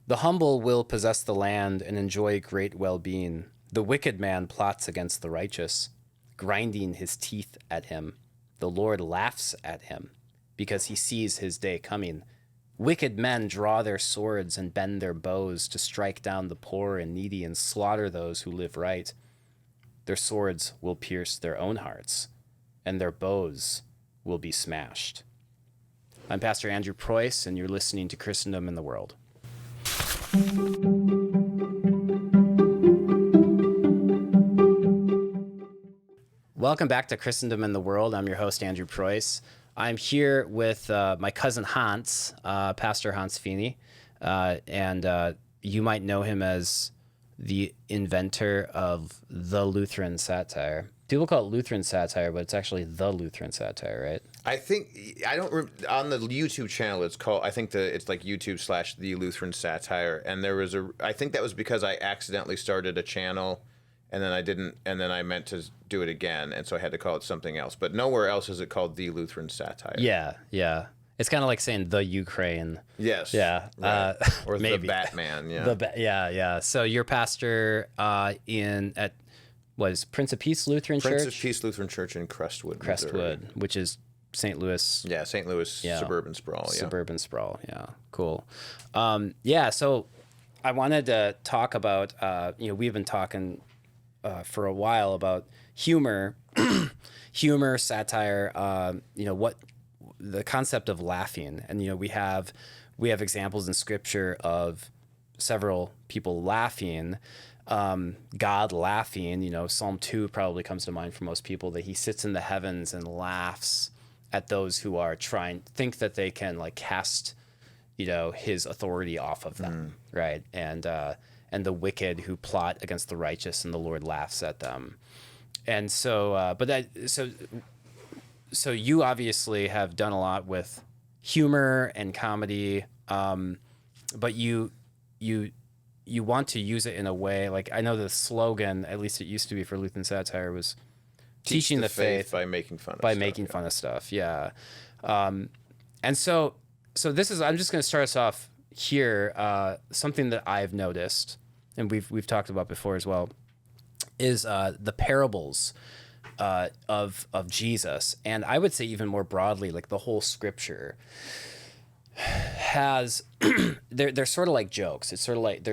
The humble will possess the land and enjoy great well-being. The wicked man plots against the righteous, grinding his teeth at him. The Lord laughs at him because he sees his day coming. Wicked men draw their swords and bend their bows to strike down the poor and needy and slaughter those who live right. Their swords will pierce their own hearts, and their bows will be smashed. I'm Pastor Andrew Preus, and you're listening to Christendom in the World. Welcome back to Christendom in the World. I'm your host, Andrew Preus. I'm here with my cousin Hans, Pastor Hans Fiene, and you might know him as the inventor of the Lutheran Satire. People call it Lutheran Satire, but it's actually the Lutheran Satire, right? I think on the YouTube channel it's called. I think it's like YouTube / the Lutheran Satire, and there was I think that was because I accidentally started a channel, and then I didn't, and then I meant to do it again, and so I had to call it something else. But nowhere else is it called the Lutheran Satire. Yeah. It's kind of like saying the Ukraine. Yes. Yeah. Right. Or maybe. the Batman. Yeah. Yeah. So you're pastor at Prince of Peace Lutheran Church? Prince of Peace Lutheran Church in Crestwood, Missouri. Which is St. Louis. Yeah, St. Louis suburban sprawl. Yeah. Suburban sprawl. Yeah, cool. So I wanted to talk about. We've been talking for a while about humor, satire. What the concept of laughing, and we have examples in Scripture of several people laughing. God laughing, Psalm 2 probably comes to mind for most people, that he sits in the heavens and laughs at those who are think that they can cast, his authority off of them. Right. And the wicked who plot against the righteous, and the Lord laughs at them. And so, so you obviously have done a lot with humor and comedy. But you want to use it in a way, I know the slogan, at least it used to be for Lutheran Satire, was teaching the faith by making fun of stuff. Yeah. And so this is, I'm just going to start us off here. Something that I've noticed, and we've talked about before as well, is the parables of Jesus. And I would say even more broadly, the whole Scripture has they're sort of like jokes. They're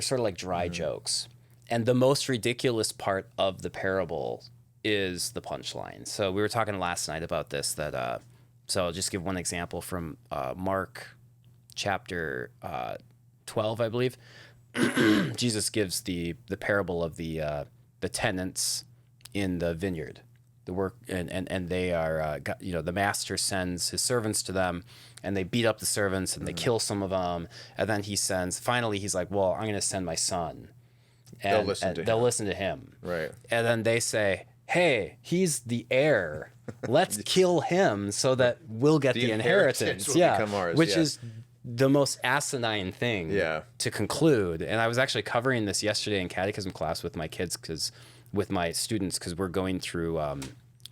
sort of like dry jokes, and the most ridiculous part of the parable is the punchline. So we were talking last night about this. So I'll just give one example from Mark chapter 12, I believe. Jesus gives the parable of the tenants in the vineyard. The work and they are the master sends his servants to them, and they beat up the servants and they kill some of them, and then finally he's like, well, I'm going to send my son, and they'll listen to him, right? And then they say, hey, he's the heir, let's kill him so that we'll get the inheritance will become ours, which is the most asinine thing to conclude. And I was actually covering this yesterday in catechism class with my kids, with my students, because we're going through,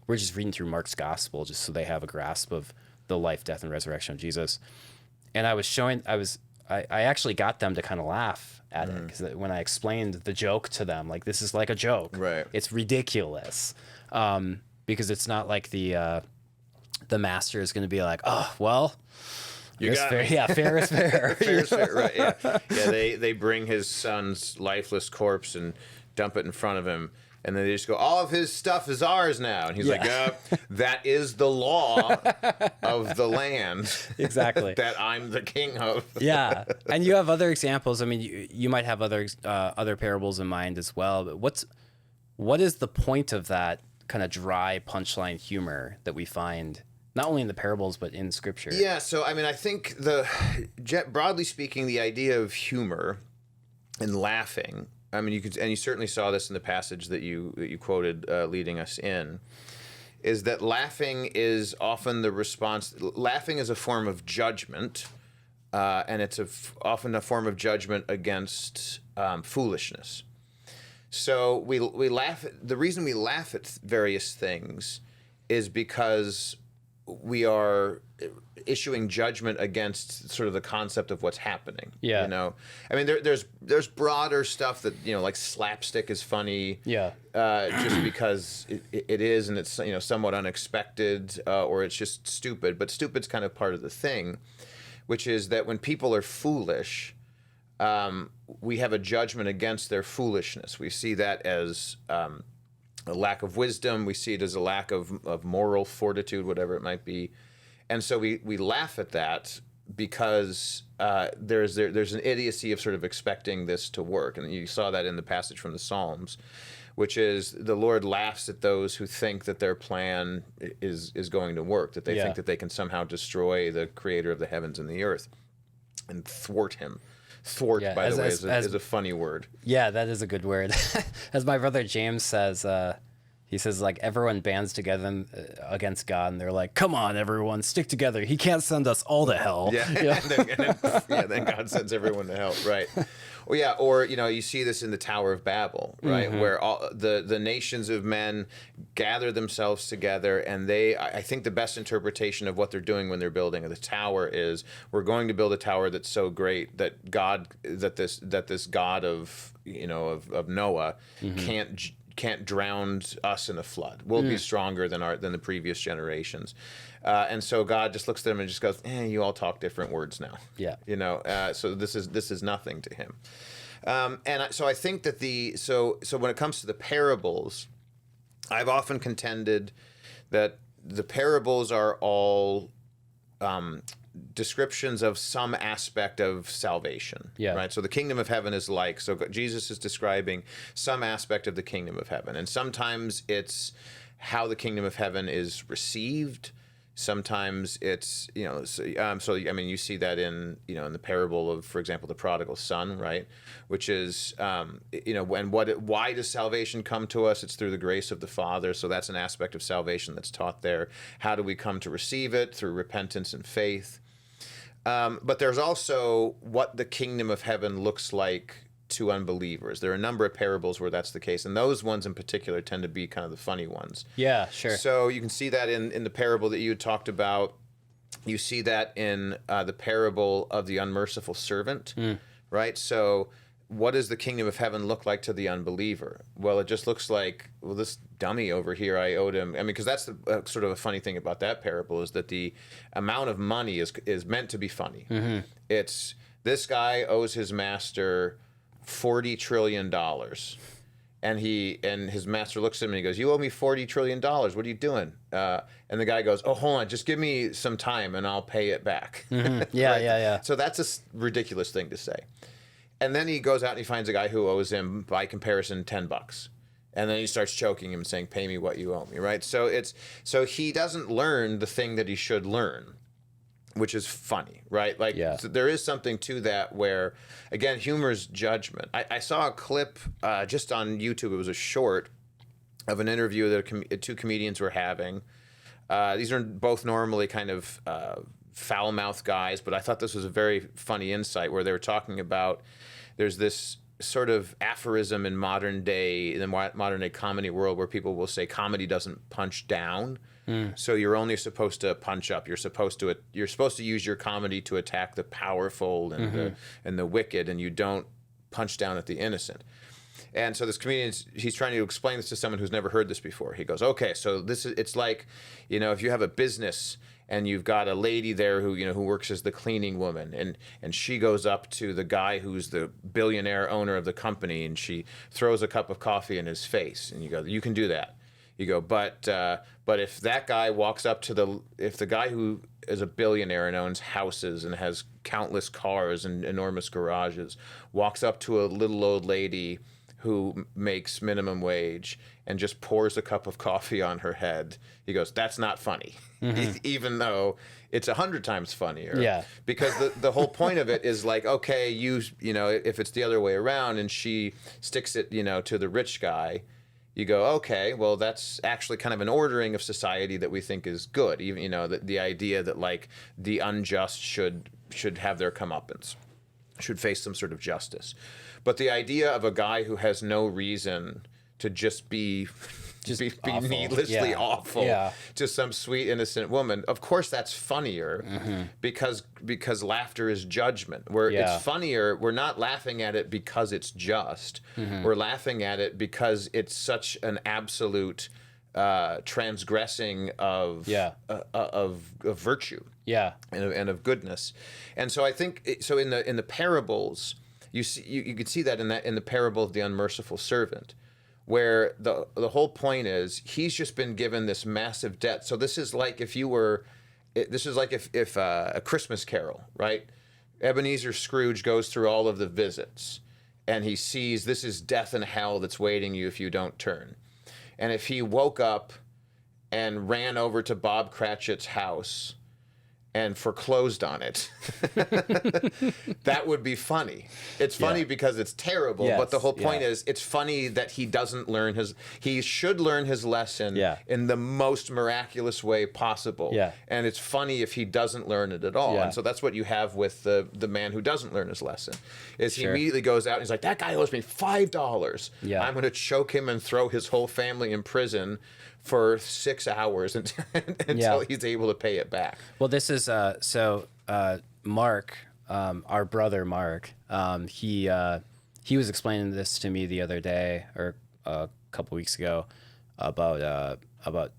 we're just reading through Mark's gospel just so they have a grasp of the life, death, and resurrection of Jesus. And I actually got them to kind of laugh at it, because when I explained the joke to them, this is like a joke. Right. It's ridiculous, because it's not like the master is going to be like, oh, well, you got fair. Yeah, fair is fair. Fair is fair, right? Yeah. They bring his son's lifeless corpse and dump it in front of him, and then they just go, all of his stuff is ours now, and he's like, that is the law of the land. Exactly. That I'm the king of. Yeah. And you have other examples. I mean, you might have other parables in mind as well, but what is the point of that kind of dry punchline humor that we find not only in the parables but in Scripture? Yeah, so I mean, I think broadly speaking, the idea of humor and laughing, I mean, you certainly saw this in the passage that you quoted leading us in, is that laughing is often the response. Laughing is a form of judgment, and it's often a form of judgment against foolishness. So we laugh. The reason we laugh at various things is because we are issuing judgment against sort of the concept of what's happening. Yeah. You know, I mean, there's broader stuff that, you know, like slapstick is funny. Yeah. Just because it is, and it's, you know, somewhat unexpected, or it's just stupid. But stupid's kind of part of the thing, which is that when people are foolish, we have a judgment against their foolishness. We see that as a lack of wisdom. We see it as a lack of moral fortitude, whatever it might be. And so we laugh at that because there's an idiocy of sort of expecting this to work. And you saw that in the passage from the Psalms, which is the Lord laughs at those who think that their plan is going to work, that they think that they can somehow destroy the creator of the heavens and the earth and thwart him. Thwart, by the way, is a funny word. Yeah, that is a good word. As my brother James says, he says, like, everyone bands together against God, and they're like, come on, everyone, stick together. He can't send us all to hell. Yeah, then God sends everyone to hell, right. Well, yeah, or, you know, you see this in the Tower of Babel, right, where all the nations of men gather themselves together, and I think the best interpretation of what they're doing when they're building the tower is, we're going to build a tower that's so great that this God of, you know, of Noah can't drown us in a flood. We'll be stronger than the previous generations. And so God just looks at them and just goes, you all talk different words now. Yeah. You know, so this is nothing to him. So I think that so when it comes to the parables, I've often contended that the parables are all descriptions of some aspect of salvation. Yeah. Right. So the kingdom of heaven is like, so Jesus is describing some aspect of the kingdom of heaven. And sometimes it's how the kingdom of heaven is received. Sometimes it's, you know, so I mean, you see that in the parable of, for example, the prodigal son, right? Which is, you know, why does salvation come to us? It's through the grace of the Father. So that's an aspect of salvation that's taught there. How do we come to receive it? Through repentance and faith. But there's also what the kingdom of heaven looks like to unbelievers. There are a number of parables where that's the case, and those ones in particular tend to be kind of the funny ones. Yeah, sure. So you can see that in the parable that you had talked about. You see that in the parable of the unmerciful servant, right? So what does the kingdom of heaven look like to the unbeliever? Well, it just looks like, well, this dummy over here, I owed him. I mean, because that's the sort of a funny thing about that parable is that the amount of money is meant to be funny. It's, this guy owes his master $40 trillion. And his master looks at him and he goes, you owe me $40 trillion. What are you doing? And the guy goes, oh, hold on, just give me some time and I'll pay it back. Yeah, right? yeah. So that's a ridiculous thing to say. And then he goes out and he finds a guy who owes him, by comparison, $10. And then he starts choking him, saying, pay me what you owe me, right? So he doesn't learn the thing that he should learn, which is funny, right? Like, so there is something to that where, again, humor's judgment. I saw a clip just on YouTube. It was a short of an interview that two comedians were having. These are both normally kind of foul-mouthed guys, but I thought this was a very funny insight where they were talking about there's this sort of aphorism in modern day comedy world where people will say comedy doesn't punch down. So you're only supposed to punch up. You're supposed to use your comedy to attack the powerful and the wicked, and you don't punch down at the innocent. And so this comedian, he's trying to explain this to someone who's never heard this before. He goes, okay, so it's like, you know, if you have a business and you've got a lady there who works as the cleaning woman, and she goes up to the guy who's the billionaire owner of the company, and she throws a cup of coffee in his face, and you go, you can do that. You go, but if that guy walks up to if the guy who is a billionaire and owns houses and has countless cars and enormous garages walks up to a little old lady who makes minimum wage and just pours a cup of coffee on her head, he goes, that's not funny, even though it's 100 times funnier. Yeah. Because the whole point of it is like, okay, you know, if it's the other way around and she sticks it, you know, to the rich guy, you go, okay, well, that's actually kind of an ordering of society that we think is good. Even, you know, the idea that like the unjust should have their comeuppance, should face some sort of justice. But the idea of a guy who has no reason to just be be awful. needlessly awful Yeah. to some sweet innocent woman. Of course, that's funnier because laughter is judgment. Where it's funnier, we're not laughing at it because it's just. We're laughing at it because it's such an absolute transgressing of virtue. Yeah. And of goodness. And so I think so in the parables, you see you can see that in the parable of the unmerciful servant, where the whole point is he's just been given this massive debt. So this is like if a Christmas Carol, right? Ebenezer Scrooge goes through all of the visits and he sees this is death and hell that's waiting you if you don't turn. And if he woke up and ran over to Bob Cratchit's house and foreclosed on it, that would be funny. It's funny because it's terrible, but the whole point is it's funny that he doesn't learn he should learn his lesson in the most miraculous way possible. And it's funny if he doesn't learn it at all. And so that's what you have with the man who doesn't learn his lesson, is he immediately goes out and he's like, that guy owes me $5. I'm going to choke him and throw his whole family in prison for 6 hours until he's able to pay it back. Well, this is Mark, our brother Mark. He was explaining this to me the other day or a couple weeks ago about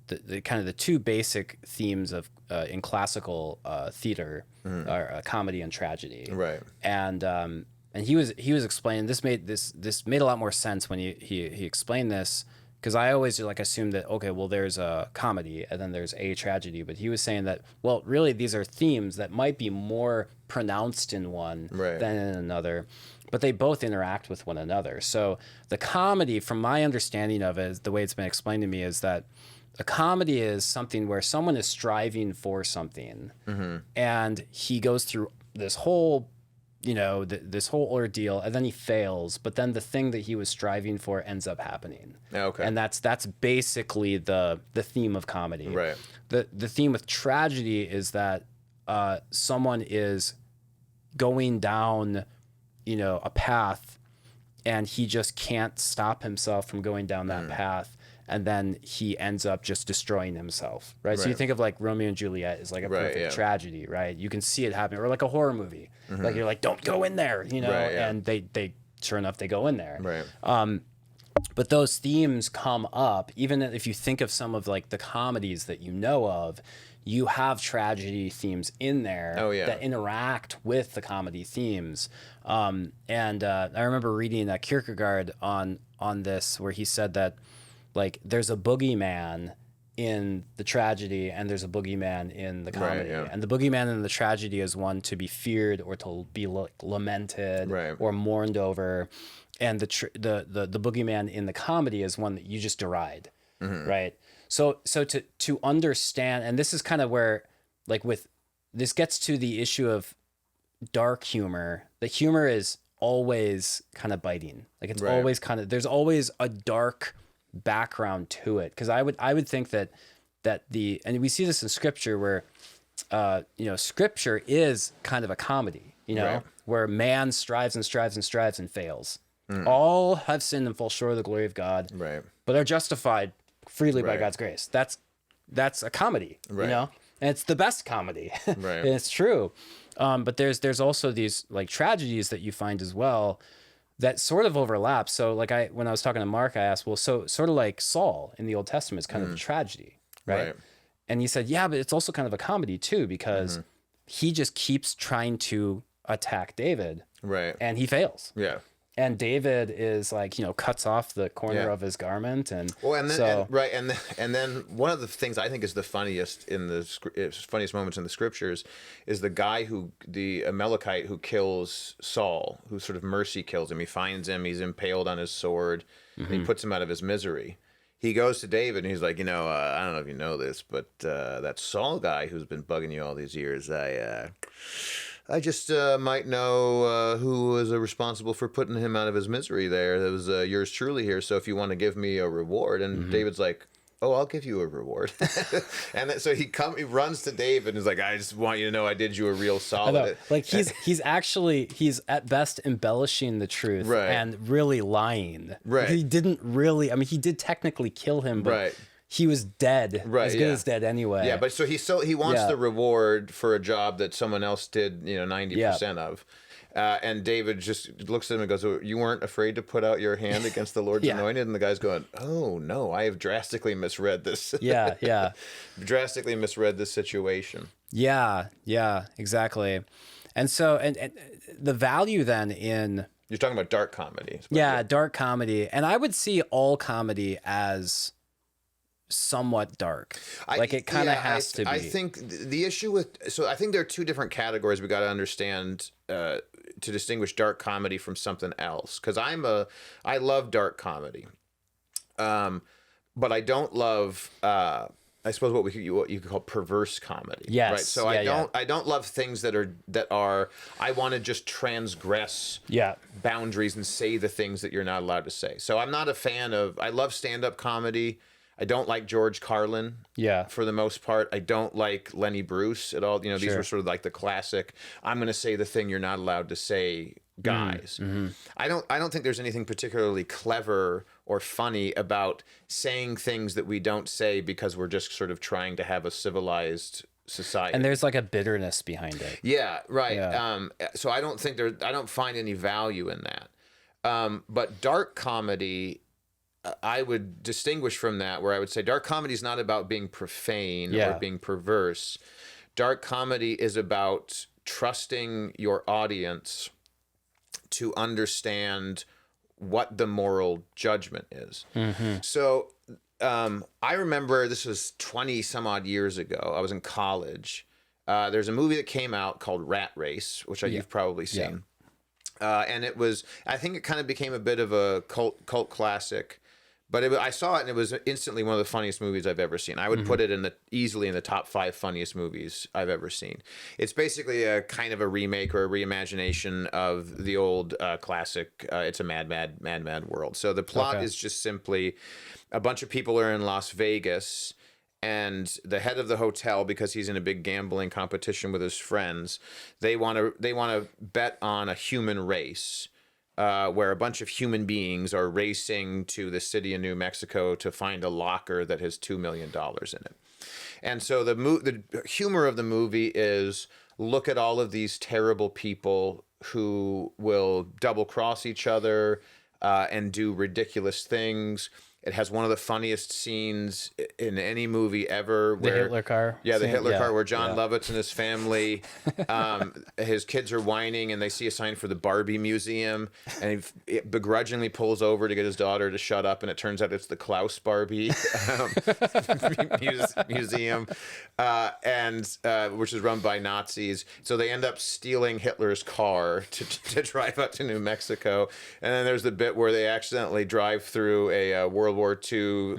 the kind of the two basic themes of in classical theater are comedy and tragedy. Right. And he was explaining this made a lot more sense when he explained this. Because I always assume that, okay, well, there's a comedy and then there's a tragedy. But he was saying that, well, really, these are themes that might be more pronounced in one than in another. But they both interact with one another. So the comedy, from my understanding of it, the way it's been explained to me, is that a comedy is something where someone is striving for something. And he goes through this whole this whole ordeal, and then he fails, but then the thing that he was striving for ends up happening. Okay. And that's basically the theme of comedy. Right. The theme with tragedy is that someone is going down, a path, and he just can't stop himself from going down that path. And then he ends up just destroying himself, right? So you think of Romeo and Juliet is like a perfect tragedy, right? You can see it happen, or like a horror movie. Like you're like, don't go in there, and they sure enough, they go in there. Right. But those themes come up, even if you think of some of the comedies that you know of, you have tragedy themes in there that interact with the comedy themes. And I remember reading Kierkegaard on this, where he said that, there's a boogeyman in the tragedy and there's a boogeyman in the comedy. And the boogeyman in the tragedy is one to be feared or to be lamented or mourned over. And the boogeyman in the comedy is one that you just deride, right? So to understand, and this is kind of where, this gets to the issue of dark humor. The humor is always kind of biting. It's always there's always a dark background to it, because I would think that and we see this in scripture where scripture is kind of a comedy, where man strives and strives and strives and fails. All have sinned and fall short of the glory of God, but are justified freely by God's grace. That's a comedy, and it's the best comedy. And it's true. But there's also these tragedies that you find as well that sort of overlap. So when I was talking to Mark, I asked, well, so sort of like Saul in the Old Testament is kind of a tragedy, right? And he said, yeah, but it's also kind of a comedy too, because he just keeps trying to attack David, and he fails. And David is cuts off the corner of his garment, and and then one of the things I think is the funniest funniest moments in the scriptures is the Amalekite who kills Saul, who sort of mercy kills him. He finds him, he's impaled on his sword, and he puts him out of his misery. He goes to David and he's like, I don't know if you know this, but that Saul guy who's been bugging you all these years, I just might know who was responsible for putting him out of his misery there. That was yours truly here. So if you want to give me a reward. And David's like, "Oh, I'll give you a reward." And then, so he runs to David and is like, "I just want you to know I did you a real solid." Like he's at best embellishing the truth Right. and really lying. Right. He didn't really. I mean, he did technically kill him, but Right. he was dead. Right, As good as dead anyway. Yeah, but so he wants Yeah. the reward for a job that someone else did, 90% of. And David just looks at him and goes, "Oh, you weren't afraid to put out your hand against the Lord's Yeah. anointed?" And the guy's going, "Oh, no, I have drastically misread this." Yeah. Drastically misread this situation. Yeah, exactly. And so, and the value then in... You're talking about dark comedy. Yeah, dark comedy. And I would see all comedy as somewhat dark. It kind of has to be. I think the issue with... So I think there are two different categories we got to understand to distinguish dark comedy from something else. Because I love dark comedy. But I don't love... I suppose what you could call perverse comedy. Yes. Right. So I don't love things that are I want to just transgress boundaries and say the things that you're not allowed to say. So I'm not a fan of... I love stand-up comedy. I don't like George Carlin. For the most part. I don't like Lenny Bruce at all. These were sort of like the classic, I'm going to say the thing you're not allowed to say guys. Mm-hmm. I don't think there's anything particularly clever or funny about saying things that we don't say because we're just sort of trying to have a civilized society. And there's like a bitterness behind it. Yeah, right. Yeah. So I don't find any value in that. But dark comedy, I would distinguish from that, where I would say dark comedy is not about being profane or being perverse. Dark comedy is about trusting your audience to understand what the moral judgment is. Mm-hmm. So I remember this was 20 some odd years ago. I was in college. There's a movie that came out called Rat Race, which you've probably seen. And it was, I think it kind of became a bit of a cult classic. But I saw it, and it was instantly one of the funniest movies I've ever seen. I would put it easily in the top 5 funniest movies I've ever seen. It's basically a kind of a remake or a reimagination of the old classic, It's a Mad, Mad, Mad, Mad World. So the plot is just simply a bunch of people are in Las Vegas, and the head of the hotel, because he's in a big gambling competition with his friends, they want to bet on a human race. Where a bunch of human beings are racing to the city of New Mexico to find a locker that has $2 million in it. And so the humor of the movie is, look at all of these terrible people who will double-cross each other and do ridiculous things. It has one of the funniest scenes in any movie ever. The Hitler car. Yeah, the Hitler car, where John Lovitz and his family, his kids are whining, and they see a sign for the Barbie Museum, and he begrudgingly pulls over to get his daughter to shut up, and it turns out it's the Klaus Barbie Museum, which is run by Nazis. So they end up stealing Hitler's car to drive out to New Mexico, and then there's the bit where they accidentally drive through a World War II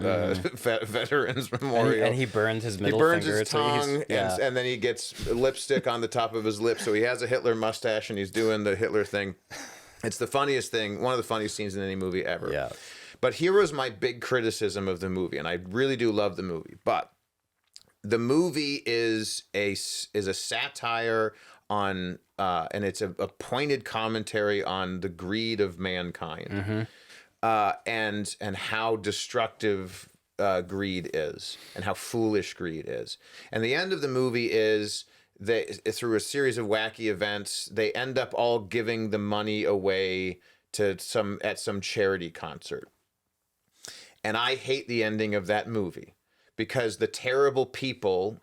veterans memorial, and he burned his middle finger. He burns finger, his tongue, and then he gets lipstick on the top of his lip, so he has a Hitler mustache, and he's doing the Hitler thing. It's the funniest thing, one of the funniest scenes in any movie ever. Yeah. But here was my big criticism of the movie, and I really do love the movie, but the movie is a satire on, and it's a pointed commentary on the greed of mankind. And how destructive greed is, and how foolish greed is. And the end of the movie is through a series of wacky events, they end up all giving the money away at some charity concert. And I hate the ending of that movie, because the terrible people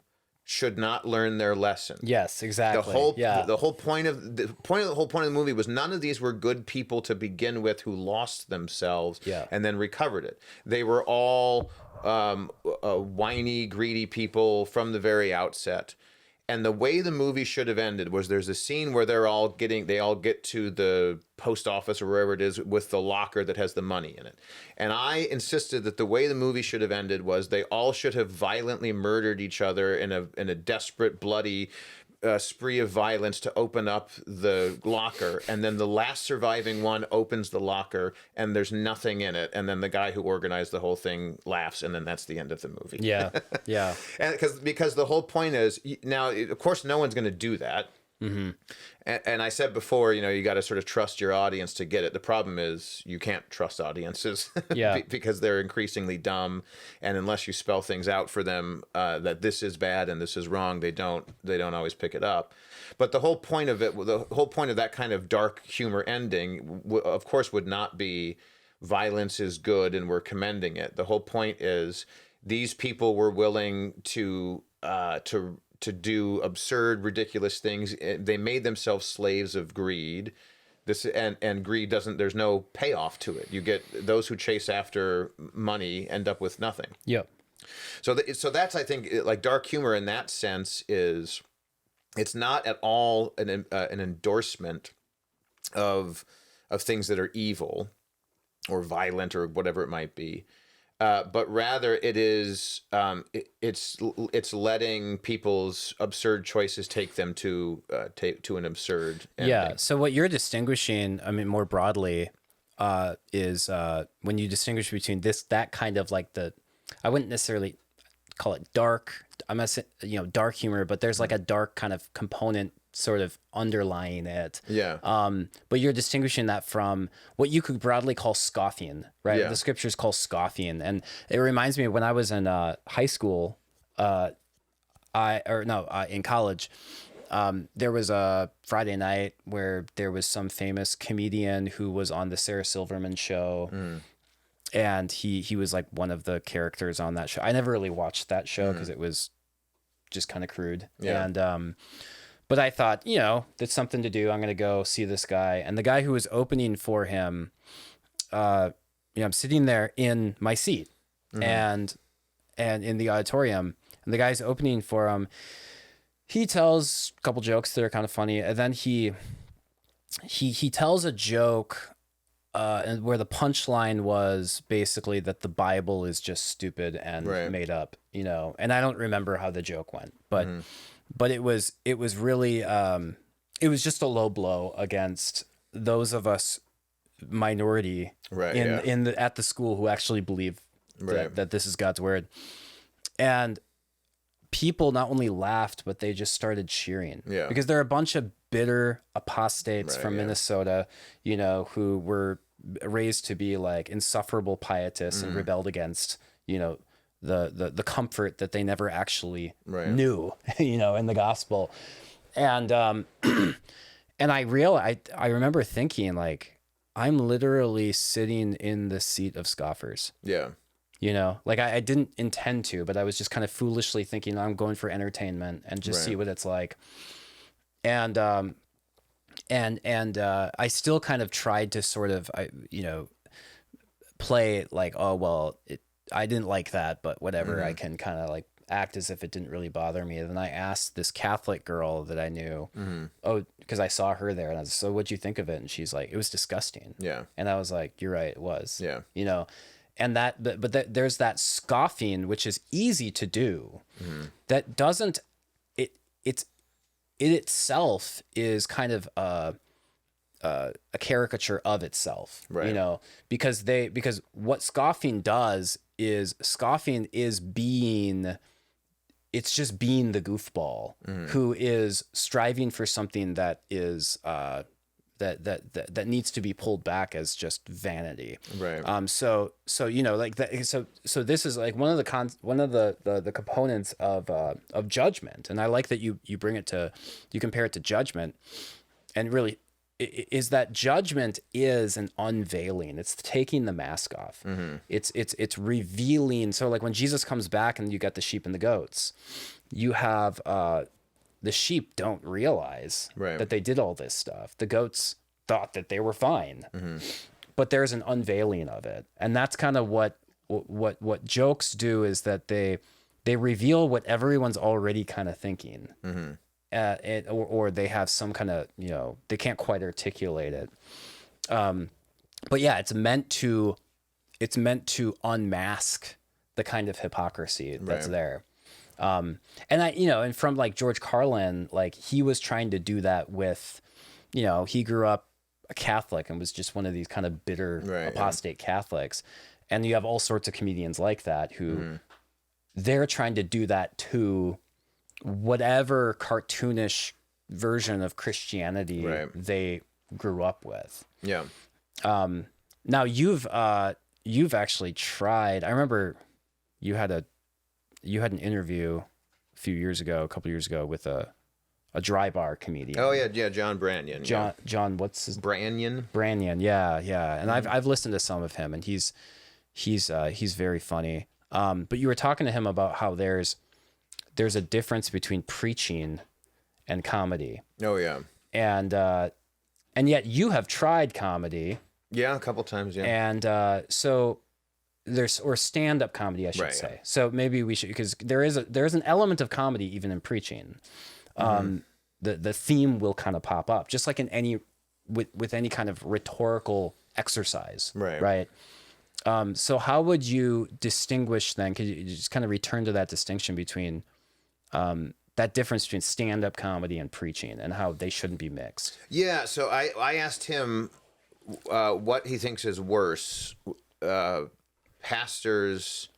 should not learn their lesson. Yes, exactly. The whole point of the movie was none of these were good people to begin with who lost themselves and then recovered it. They were all whiny, greedy people from the very outset. And the way the movie should have ended was, there's a scene where they all get to the post office or wherever it is with the locker that has the money in it. And I insisted that the way the movie should have ended was they all should have violently murdered each other in a desperate, bloody spree of violence to open up the locker, and then the last surviving one opens the locker and there's nothing in it, and then the guy who organized the whole thing laughs, and then that's the end of the movie. Yeah. Yeah. And because the whole point is, now of course no one's going to do that. Mm-hmm. And I said before, you got to sort of trust your audience to get it. The problem is you can't trust audiences because they're increasingly dumb, and unless you spell things out for them that this is bad and this is wrong, they don't always pick it up. But the whole point of it, the whole point of that kind of dark humor ending, of course, would not be violence is good and we're commending it. The whole point is these people were willing to do absurd, ridiculous things. They made themselves slaves of greed. And greed doesn't. There's no payoff to it. You get those who chase after money end up with nothing. Yep. So that's, I think, like dark humor in that sense is, it's not at all an endorsement of things that are evil or violent or whatever it might be. But rather it is it's letting people's absurd choices take them to an absurd ending. Yeah. So what you're distinguishing, I mean, more broadly, is when you distinguish between that kind of like I wouldn't necessarily call it dark. I'm not saying, dark humor, but there's like a dark kind of component sort of underlying it. Yeah. But you're distinguishing that from what you could broadly call scoffing, right? Yeah. The scriptures call scoffing. And it reminds me of when I was in high school, in college, there was a Friday night where there was some famous comedian who was on the Sarah Silverman show. And he was like one of the characters on that show. I never really watched that show because it was just kind of crude. Yeah. And, but I thought, that's something to do. I'm going to go see this guy. And the guy who was opening for him, I'm sitting there in my seat and in the auditorium, and the guy's opening for him. He tells a couple jokes that are kind of funny. And then he tells a joke and where the punchline was basically that the Bible is just stupid and made up, and I don't remember how the joke went, but it was really, it was just a low blow against those of us minority at the school who actually believe that this is God's word. And people not only laughed, but they just started cheering because there are a bunch of bitter apostates from Minnesota, who were raised to be like insufferable pietists and rebelled against, the comfort that they never actually knew, in the gospel. And, and I remember thinking like, I'm literally sitting in the seat of scoffers. Yeah. Like I didn't intend to, but I was just kind of foolishly thinking I'm going for entertainment and just see what it's like. And I still kind of tried to sort of, play like, oh, well, I didn't like that, but whatever. I can kind of like act as if it didn't really bother me. And then I asked this Catholic girl that I knew, because I saw her there, and I was, so what'd you think of it? And she's like, it was disgusting. Yeah. And I was like, you're right, it was. Yeah. And there's that scoffing, which is easy to do, that doesn't, it itself is kind of a caricature of itself, because what scoffing does is it's just being the goofball who is striving for something that is that needs to be pulled back as just vanity. Right. So like that. So this is like one of the components of judgment, and I like that you compare it to judgment, and really is that judgment is an unveiling. It's taking the mask off. It's revealing. So like when Jesus comes back and you got the sheep and the goats, you have the sheep don't realize that they did all this stuff. The goats thought that they were fine, but there's an unveiling of it. And that's kind of what jokes do, is that they reveal what everyone's already kind of thinking. Or they have some kind of, they can't quite articulate it. But yeah, it's meant to unmask the kind of hypocrisy that's there. And and from like George Carlin, like he was trying to do that with, he grew up a Catholic and was just one of these kind of bitter apostate Catholics. And you have all sorts of comedians like that who they're trying to do that to whatever cartoonish version of Christianity they grew up with. Yeah. Now you've actually tried. I remember you had an interview a couple years ago with a dry bar comedian. Oh yeah, John Branyan. John, what's his Branyan? Branyan, yeah. And I've listened to some of him, and he's very funny. But you were talking to him about how there's a difference between preaching and comedy. Oh yeah. And yet you have tried comedy. Yeah, a couple times, yeah. And so or stand-up comedy, I should say. Yeah. So maybe we should, because there is an element of comedy even in preaching. The theme will kind of pop up, just like in any with any kind of rhetorical exercise. Right. So how would you distinguish then? Could you just kind of return to that distinction between that difference between stand-up comedy and preaching, and how they shouldn't be mixed? Yeah. So I asked him what he thinks is worse, pastors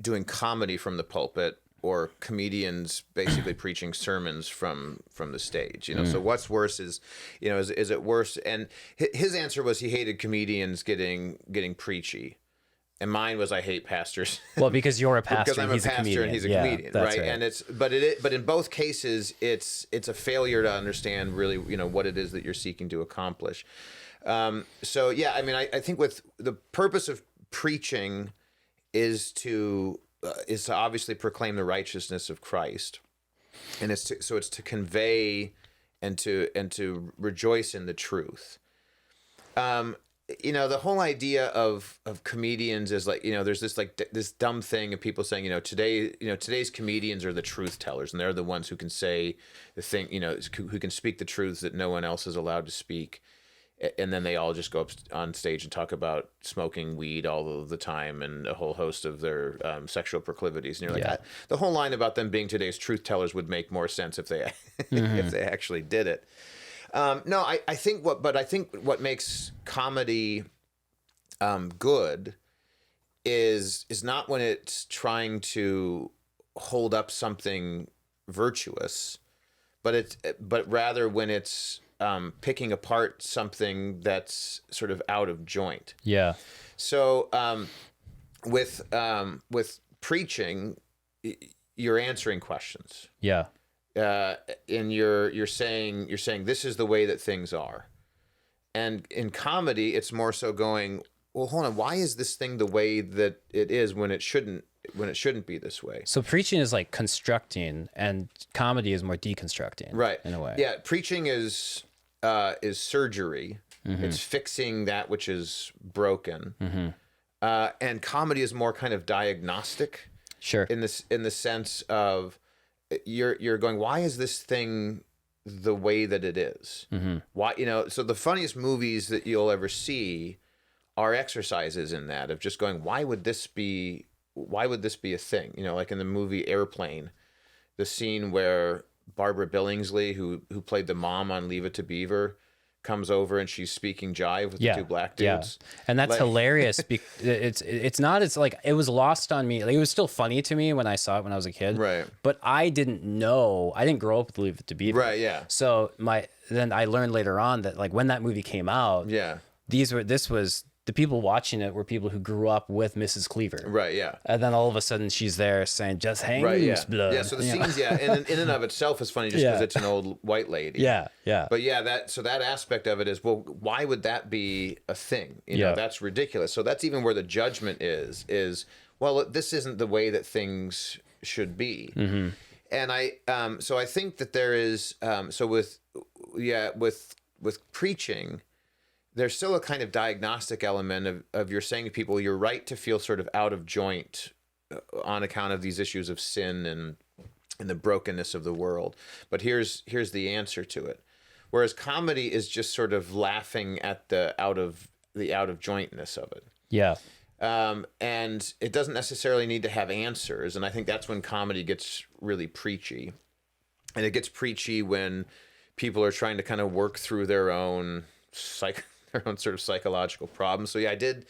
doing comedy from the pulpit, or comedians basically preaching sermons from the stage. So what's worse is it worse? And his answer was he hated comedians getting preachy. And mine was, I hate pastors. Well, because you're a pastor, because I'm a pastor and he's a comedian, right? And but in both cases, it's a failure to understand really, what it is that you're seeking to accomplish. So yeah, I mean, I think with the purpose of preaching is to obviously proclaim the righteousness of Christ, and it's to convey and to rejoice in the truth. The whole idea of comedians is like, there's this dumb thing of people saying, today's comedians are the truth tellers, and they're the ones who can say the thing, who can speak the truths that no one else is allowed to speak. And then they all just go up on stage and talk about smoking weed all of the time and a whole host of their sexual proclivities. And you're like, the whole line about them being today's truth tellers would make more sense if they if they actually did it. No, I think what makes comedy good is not when it's trying to hold up something virtuous, but rather when it's picking apart something that's sort of out of joint. Yeah. So with preaching, you're answering questions. Yeah. And you're saying this is the way that things are. And in comedy, it's more so going, well, hold on, why is this thing the way that it is when it shouldn't be this way? So preaching is like constructing, and comedy is more deconstructing. Right. In a way. Yeah. Preaching is surgery. It's fixing that which is broken. And comedy is more kind of diagnostic. Sure. In the sense of you're going, why is this thing the way that it is? Why, so the funniest movies that you'll ever see are exercises in that, of just going, why would this be a thing? Like in the movie Airplane, the scene where Barbara Billingsley, who played the mom on Leave It to Beaver, comes over and she's speaking jive with the two black dudes. Yeah. And that's hilarious. It's like, it was lost on me. Like, it was still funny to me when I saw it when I was a kid. Right. But I didn't grow up with Leave It to Beaver. Right, yeah. So then I learned later on that, like, when that movie came out, the people watching it were people who grew up with Mrs. Cleaver. Right, yeah. And then all of a sudden she's there saying, just hang loose, blood. Yeah, so the scenes, in and of itself is funny just because it's an old white lady. Yeah, yeah. But yeah, that aspect of it is, well, why would that be a thing? That's ridiculous. So that's even where the judgment is, well, this isn't the way that things should be. And so I think that there is, with preaching, there's still a kind of diagnostic element of you're saying to people, you're right to feel sort of out of joint on account of these issues of sin and the brokenness of the world. But here's the answer to it. Whereas comedy is just sort of laughing at the out of jointness of it. Yeah. And it doesn't necessarily need to have answers. And I think that's when comedy gets really preachy. And it gets preachy when people are trying to kind of work through their own their own sort of psychological problems. So yeah, I did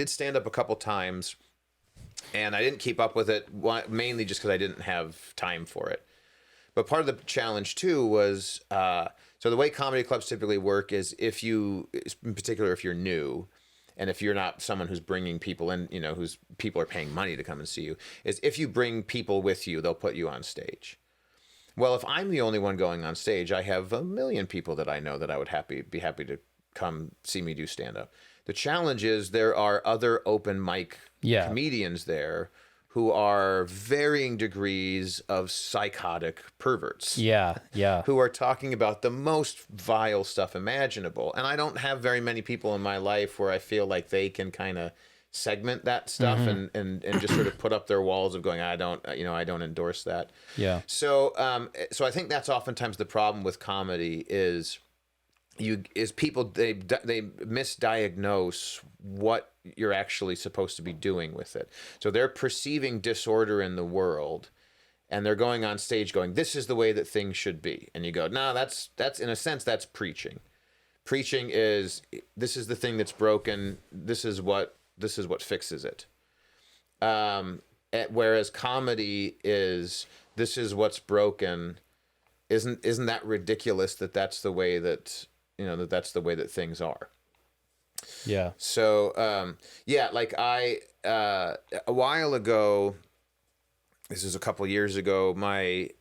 stand up a couple times, and I didn't keep up with it, mainly just because I didn't have time for it. But part of the challenge too was, so the way comedy clubs typically work is in particular, if you're new, and if you're not someone who's bringing people in, whose people are paying money to come and see you, is if you bring people with you, they'll put you on stage. Well, if I'm the only one going on stage, I have a million people that I know that I would be happy to come see me do stand-up. The challenge is there are other open mic comedians there who are varying degrees of psychotic perverts. Yeah. Who are talking about the most vile stuff imaginable. And I don't have very many people in my life where I feel like they can kind of segment that stuff and just sort of put up their walls of going, I don't endorse that. Yeah. So I think that's oftentimes the problem with comedy is people they misdiagnose what you're actually supposed to be doing with it. So they're perceiving disorder in the world, and they're going on stage going, this is the way that things should be. And you go, no, that's in a sense, that's preaching. Preaching is, this is the thing that's broken. This is what fixes it. Whereas comedy is, this is what's broken. Isn't that ridiculous that that's the way that, that's the way that things are. Yeah. So, like a while ago, this is a couple years ago, I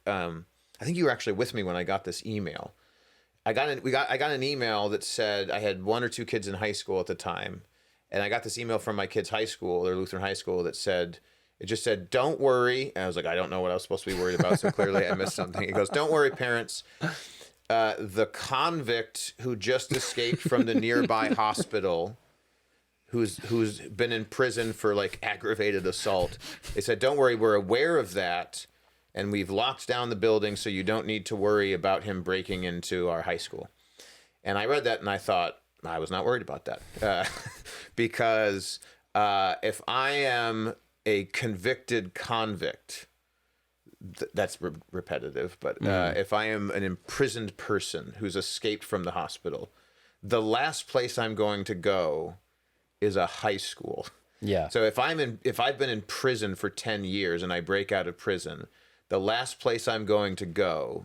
think you were actually with me when I got this email. I got an email that said, I had one or two kids in high school at the time, and I got this email from my kids' high school, their Lutheran high school, that it just said, don't worry. And I was like, I don't know what I was supposed to be worried about, so clearly I missed something. It goes, don't worry, parents. The convict who just escaped from the nearby hospital, who's been in prison for like aggravated assault, they said, don't worry, we're aware of that, and we've locked down the building, so you don't need to worry about him breaking into our high school. And I read that and I thought, I was not worried about that. Because if I am a convicted convict, that's repetitive, but if I am an imprisoned person who's escaped from the hospital, the last place I'm going to go is a high school. Yeah. So if I've been in prison for 10 years and I break out of prison, the last place I'm going to go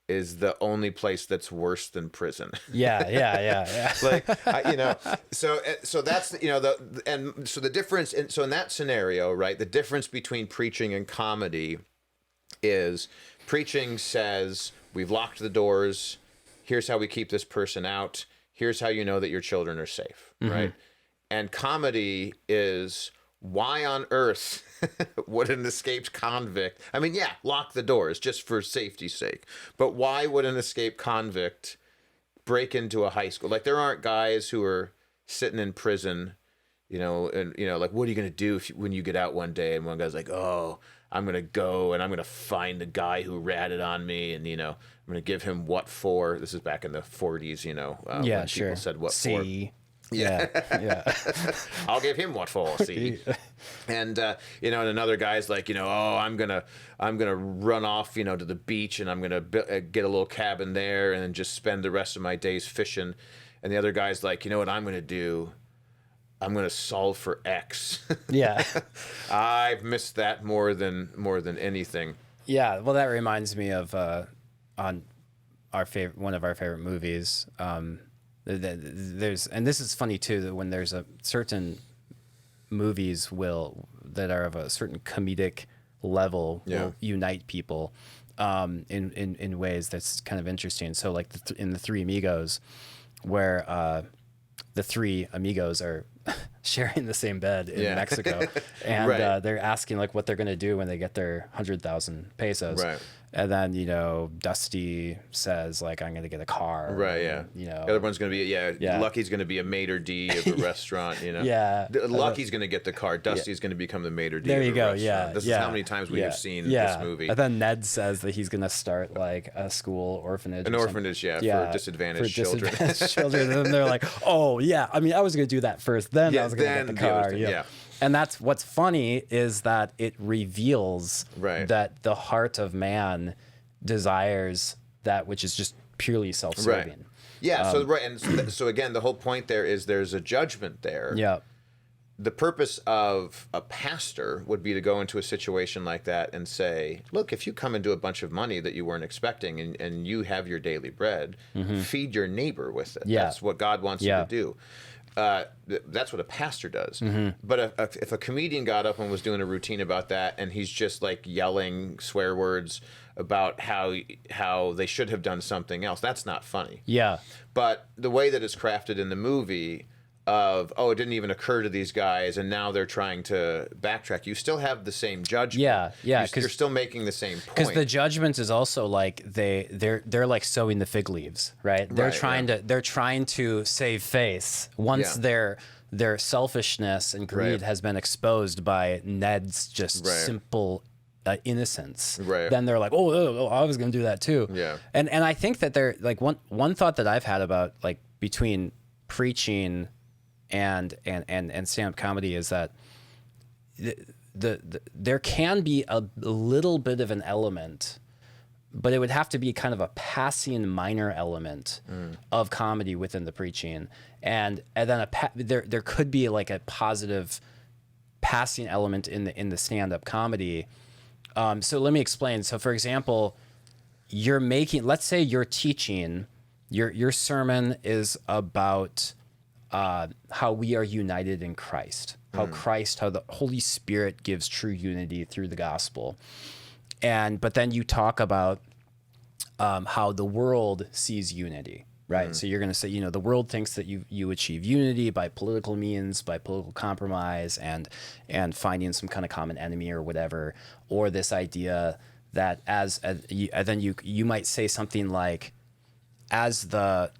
is the only place that's worse than prison. Yeah. Like, so that's, so the difference, so in that scenario, right, the difference between preaching and comedy is preaching says, we've locked the doors, here's how we keep this person out, here's how you know that your children are safe, right? And comedy is, why on earth would an escaped convict, lock the doors just for safety's sake, but why would an escaped convict break into a high school? Like, there aren't guys who are sitting in prison, like, what are you going to do when you get out one day? And one guy's like, oh, I'm going to go and I'm going to find the guy who ratted on me, and, I'm going to give him what for. This is back in the 40s, when people said what for. Yeah. I'll give him what for, see. And and another guy's like, I'm gonna run off, to the beach, and I'm gonna get a little cabin there and then just spend the rest of my days fishing. And the other guy's like, you know what I'm gonna do? I'm gonna solve for X. Yeah. I've missed that more than anything. Yeah. Well, that reminds me of one of our favorite movies. And this is funny too, that when there's a certain movies that are of a certain comedic level will unite people in ways that's kind of interesting. So like in the Three Amigos, where the three amigos are sharing the same bed in Mexico, and they're asking like what they're going to do when they get their 100,000 pesos. Right. And then, you know, Dusty says, like, I'm going to get a car. Right, yeah. You know. The other one's going to be, Lucky's going to be a maitre d' of a restaurant, you know. Yeah. Lucky's going to get the car. Dusty's going to become the maitre d' There of you a go, restaurant. This is how many times we have seen this movie. And then Ned says that he's going to start, like, a school orphanage. An orphanage, for disadvantaged children. children. And then they're like, oh, yeah, I mean, I was going to do that first. Then I was going to get the car. Yeah. And that's what's funny is that it reveals that the heart of man desires that which is just purely self-serving. Right. Yeah. So again, the whole point there is there's a judgment there. Yeah. The purpose of a pastor would be to go into a situation like that and say, look, if you come into a bunch of money that you weren't expecting and you have your daily bread, feed your neighbor with it. Yeah. That's what God wants you to do. That's what a pastor does. But if a comedian got up and was doing a routine about that, and he's just like yelling swear words about how they should have done something else, that's not funny. Yeah. But the way that it's crafted in the movie of, it didn't even occur to these guys, and now they're trying to backtrack. You still have the same judgment. Yeah. You're still making the same point. Because the judgment is also like they're like sowing the fig leaves, right? They're trying to save face once their selfishness and greed has been exposed by Ned's just simple innocence. Right. Then they're like, oh, I was going to do that too. Yeah. And I think that they're like one thought that I've had about like between preaching and stand-up comedy is that there can be a little bit of an element, but it would have to be kind of a passing minor element of comedy within the preaching, and then there could be like a positive passing element in the stand-up comedy. So let me explain. So for example, let's say you're teaching, your sermon is about how we are united in Christ, how the Holy Spirit gives true unity through the gospel. But then you talk about how the world sees unity, right? So you're going to say, the world thinks that you achieve unity by political means, by political compromise, and finding some kind of common enemy or whatever, or this idea that then you might say something like, as the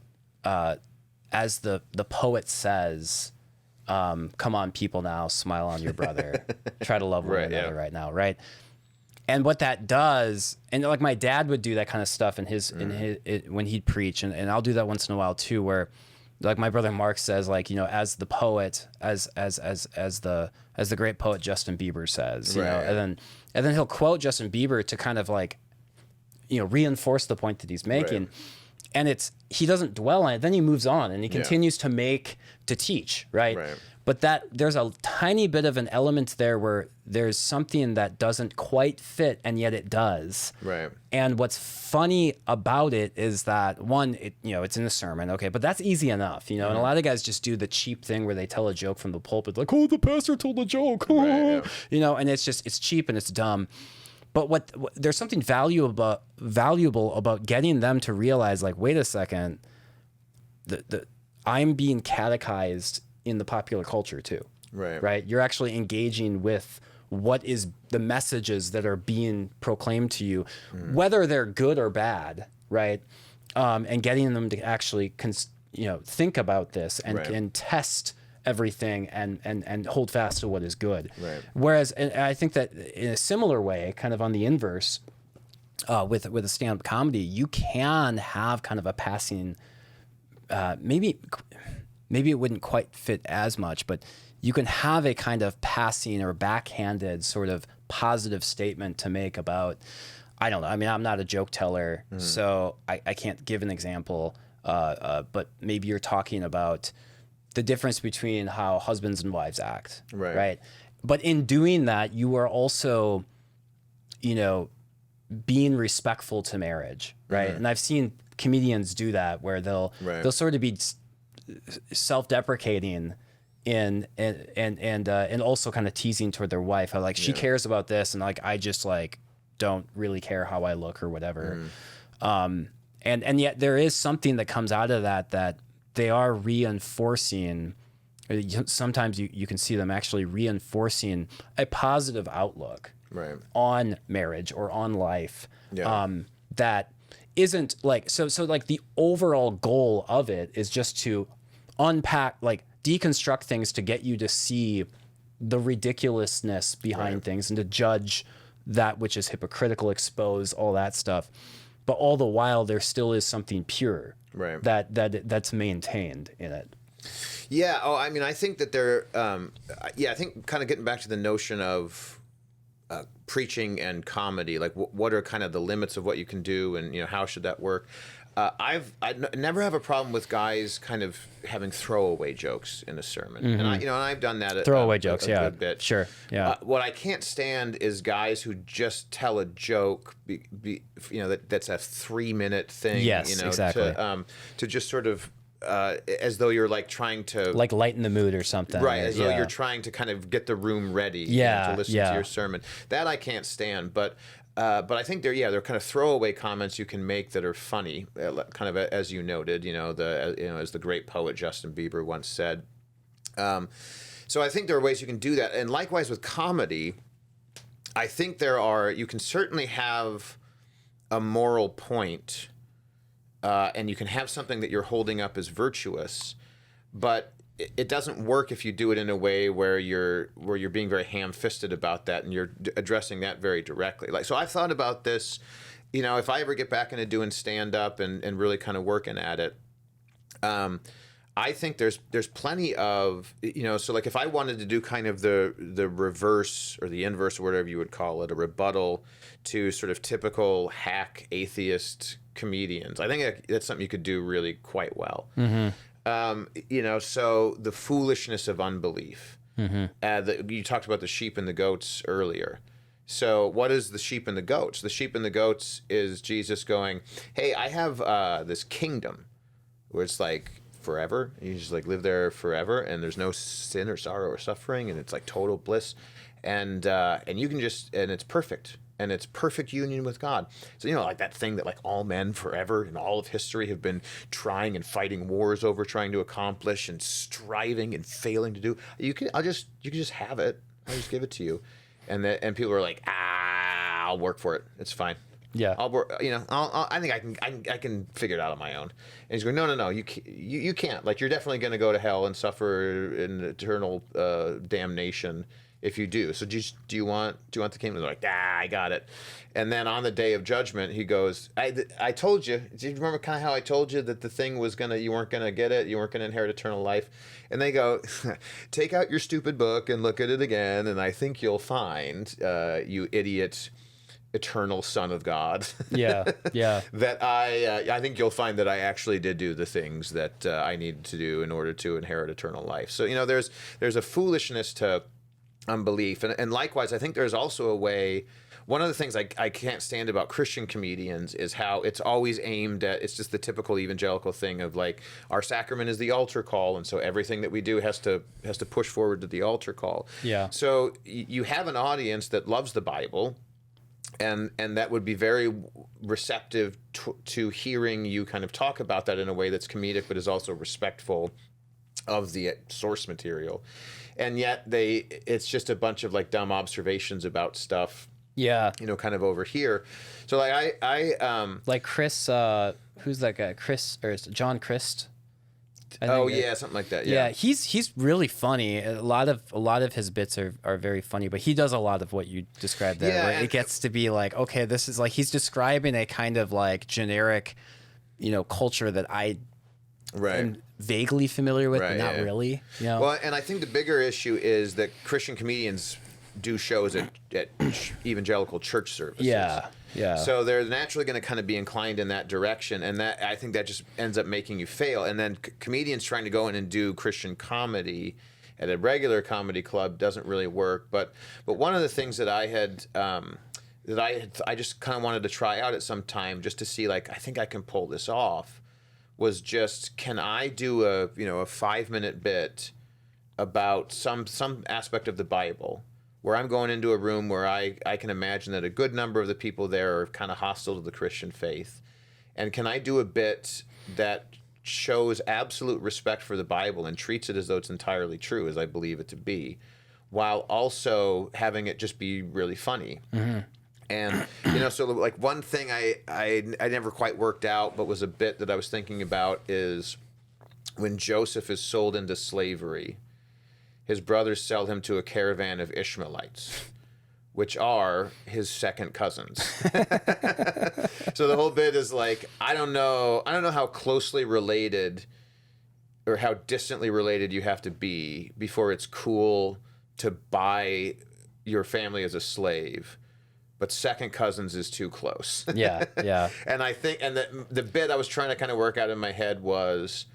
poet says, come on, people now, smile on your brother, try to love one another right now, right? And what that does, and like my dad would do that kind of stuff in his when he'd preach, and I'll do that once in a while too, where like my brother Mark says, like, as the poet, as the great poet Justin Bieber says, and then he'll quote Justin Bieber to kind of like, reinforce the point that he's making. And he doesn't dwell on it. Then he moves on and he continues to teach, right? But there's a tiny bit of an element there where there's something that doesn't quite fit, and yet it does. Right. And what's funny about it is that one, it's in the sermon, okay, but that's easy enough, And a lot of guys just do the cheap thing where they tell a joke from the pulpit, like, oh, the pastor told a joke, and it's cheap and it's dumb. But there's something valuable about getting them to realize, like, wait a second, I'm being catechized in the popular culture too. Right. You're actually engaging with what is the messages that are being proclaimed to you, whether they're good or bad, right? And getting them to actually think about this and test everything and hold fast to what is good. Right. Whereas, and I think that in a similar way, kind of on the inverse, with a stand-up comedy, you can have kind of a passing, maybe it wouldn't quite fit as much, but you can have a kind of passing or backhanded sort of positive statement to make about, I don't know. I mean, I'm not a joke teller, so I can't give an example, but maybe you're talking about the difference between how husbands and wives act, right? But in doing that, you are also, being respectful to marriage, right? And I've seen comedians do that where they'll sort of be self-deprecating and also kind of teasing toward their wife, how like she cares about this, and like I just like don't really care how I look or whatever. And yet there is something that comes out of that they are reinforcing. Sometimes you can see them actually reinforcing a positive outlook on marriage or on life, Yeah. That isn't like so like the overall goal of it is just to unpack, like deconstruct things to get you to see the ridiculousness behind things and to judge that which is hypocritical, expose all that stuff. But all the while there still is something pure that's maintained in it. Yeah. Oh, I mean, I think that I think kind of getting back to the notion of preaching and comedy, like what are kind of the limits of what you can do, and how should that work? I never have a problem with guys kind of having throwaway jokes in a sermon, and I've done that. Throwaway jokes, a good bit. Sure, yeah. What I can't stand is guys who just tell a joke, that's a 3-minute thing. Yes, exactly. To just sort of. As though you're like trying to like lighten the mood or something, right? As though you're trying to kind of get the room ready, to listen to your sermon. That I can't stand, but I think they're kind of throwaway comments you can make that are funny, kind of as you noted, as the great poet Justin Bieber once said. So I think there are ways you can do that, and likewise with comedy, I think you can certainly have a moral point. And you can have something that you're holding up as virtuous, but it doesn't work if you do it in a way where you're being very ham-fisted about that and you're addressing that very directly. Like, so I've thought about this, if I ever get back into doing stand-up and really kind of working at it, I think there's plenty of, so like if I wanted to do kind of the reverse or the inverse or whatever you would call it, a rebuttal to sort of typical hack atheist comedians, I think that's something you could do really quite well. So the foolishness of unbelief. You talked about the sheep and the goats earlier. So what is the sheep and the goats? The sheep and the goats is Jesus going, hey, I have this kingdom where it's like forever. You just like live there forever, and there's no sin or sorrow or suffering, and it's like total bliss, and you can and it's perfect. And it's perfect union with God. So, like that thing that like all men forever in all of history have been trying and fighting wars over, trying to accomplish and striving and failing to do. You can just have it. I'll just give it to you. And people are like, I'll work for it. It's fine. Yeah. I'll work. I think I can figure it out on my own. And he's going, no. You can't. Like, you're definitely going to go to hell and suffer in eternal damnation if you do. So do you want the kingdom? They're like, I got it. And then on the day of judgment, he goes, I told you. Do you remember kind of how I told you that the thing was you weren't gonna get it, you weren't gonna inherit eternal life? And they go, take out your stupid book and look at it again, and I think you'll find, you idiot, eternal Son of God. Yeah. That I think you'll find that I actually did do the things that I needed to do in order to inherit eternal life. So there's a foolishness to unbelief, and likewise, I think there's also a way. One of the things I can't stand about Christian comedians is how it's always aimed at. It's just the typical evangelical thing of like, our sacrament is the altar call, and so everything that we do has to push forward to the altar call. Yeah. So you have an audience that loves the Bible, and that would be very receptive to hearing you kind of talk about that in a way that's comedic, but is also respectful of the source material. And yet it's just a bunch of like dumb observations about stuff. Yeah. Kind of over here. So like I like Chris, who's that guy? Chris, or John Christ? Something like that. Yeah. He's really funny. A lot of his bits are very funny, but he does a lot of what you described there, where it gets to be like, okay, this is like he's describing a kind of like generic, culture that I am vaguely familiar with, but not really. Well, and I think the bigger issue is that Christian comedians do shows at evangelical church services. Yeah. So they're naturally going to kind of be inclined in that direction, and that I think that just ends up making you fail. And then comedians trying to go in and do Christian comedy at a regular comedy club doesn't really work. But one of the things that I just kind of wanted to try out at some time just to see, like, I think I can pull this off, was just, can I do a 5-minute bit about some aspect of the Bible, where I'm going into a room where I can imagine that a good number of the people there are kind of hostile to the Christian faith. And can I do a bit that shows absolute respect for the Bible and treats it as though it's entirely true, as I believe it to be, while also having it just be really funny? And so like one thing I never quite worked out, but was a bit that I was thinking about, is when Joseph is sold into slavery, his brothers sell him to a caravan of Ishmaelites, which are his second cousins. So the whole bit is like, I don't know how closely related or how distantly related you have to be before it's cool to buy your family as a slave. But second cousins is too close. Yeah. And I think, and the bit I was trying to kind of work out in my head was,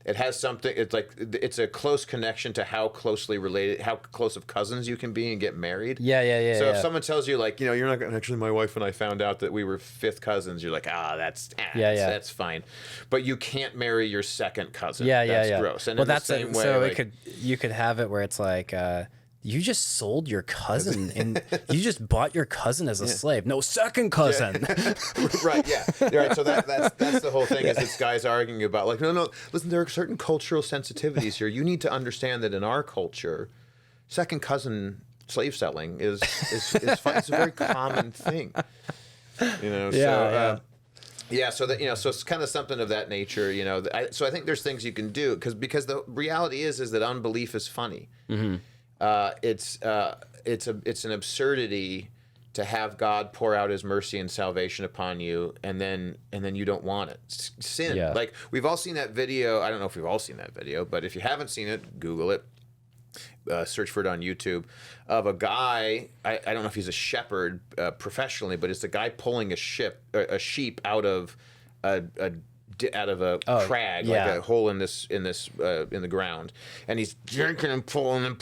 it has something, it's like, it's a close connection to how close of cousins you can be and get married. Yeah. So if someone tells you, like, you're not going to, actually, my wife and I found out that we were fifth cousins, you're like, that's fine. But you can't marry your second cousin. That's gross. And well, in the same way, so like, you could have it where it's like, you just sold your cousin and you just bought your cousin as a slave. No, second cousin. Yeah. Right. Yeah. Right. So that's the whole thing. Is this guy's arguing about, like, no. Listen, there are certain cultural sensitivities here. You need to understand that in our culture, second cousin slave selling is fine. It's a very common thing. So it's kind of something of that nature. So I think there's things you can do because the reality is that unbelief is funny. Mm-hmm. It's an absurdity to have God pour out his mercy and salvation upon you, and then you don't want it. Sin. Yeah. Like, we've all seen that video. I don't know if we've all seen that video, but if you haven't seen it, Google it. Search for it on YouTube, of a guy. I don't know if he's a shepherd professionally, but it's a guy pulling a sheep out of a crag, like a hole in the ground, and he's jerking and pulling, and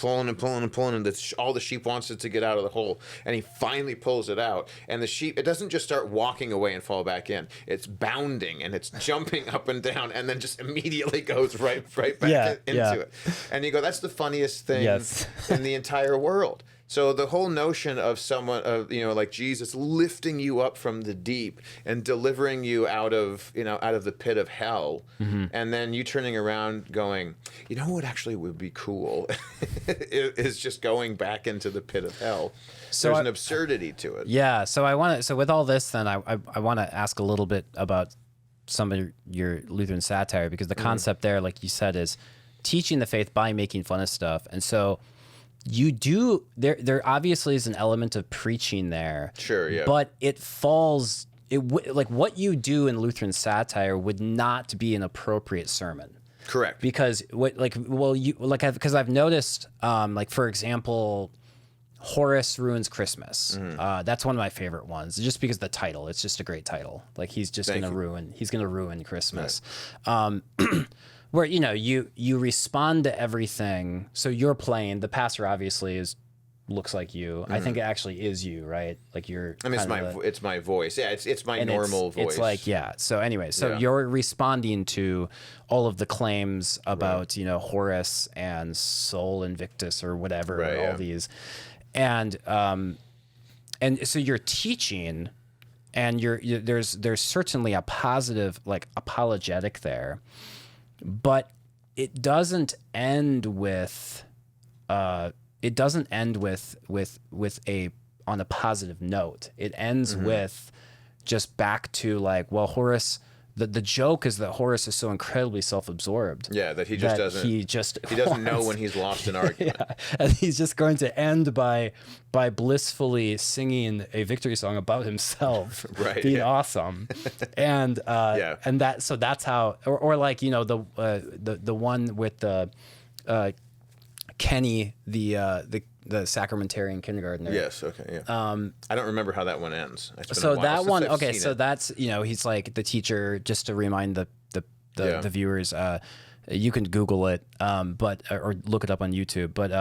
all the sheep wants it to get out of the hole, and he finally pulls it out, and the sheep, it doesn't just start walking away and fall back in, it's bounding and it's jumping up and down, and then just immediately goes right back into it, and you go, that's the funniest thing in the entire world. So the whole notion of someone, like Jesus lifting you up from the deep and delivering you out of the pit of hell, mm-hmm. and then you turning around going, what actually would be cool is just going back into the pit of hell. So there's an absurdity to it. Yeah. So with all this, then I want to ask a little bit about some of your Lutheran satire, because the concept there, like you said, is teaching the faith by making fun of stuff, and so. You do there obviously is an element of preaching there. Sure, yeah. But it falls like what you do in Lutheran satire would not be an appropriate sermon. Correct. Because because I've noticed like, for example, Horace ruins Christmas. Mm-hmm. That's one of my favorite ones, just because the title. It's just a great title. Like, he's gonna ruin Christmas. Right. Where you respond to everything. So you're playing, the pastor obviously looks like you. Mm-hmm. I think it actually is you, right? Like, you're. I mean, it's my voice. Yeah, it's my normal voice. It's like, yeah. So anyway, you're responding to all of the claims about Horace and Sol Invictus or whatever, all these, and so you're teaching, and there's certainly a positive, like, apologetic there. But it doesn't end with on a positive note. It ends mm-hmm. with just back to, like, well, Horace. The joke is that Horace is so incredibly self-absorbed. Yeah, that he doesn't know when he's lost an argument. Yeah, and he's just going to end by blissfully singing a victory song about himself being awesome, and that's how, or like the one with the Kenny, the sacramentarian kindergartner. Yes. Okay. Yeah. I don't remember how that one ends. So that one. Okay. So that's he's like the teacher. Just to remind the viewers, you can Google it, or look it up on YouTube. But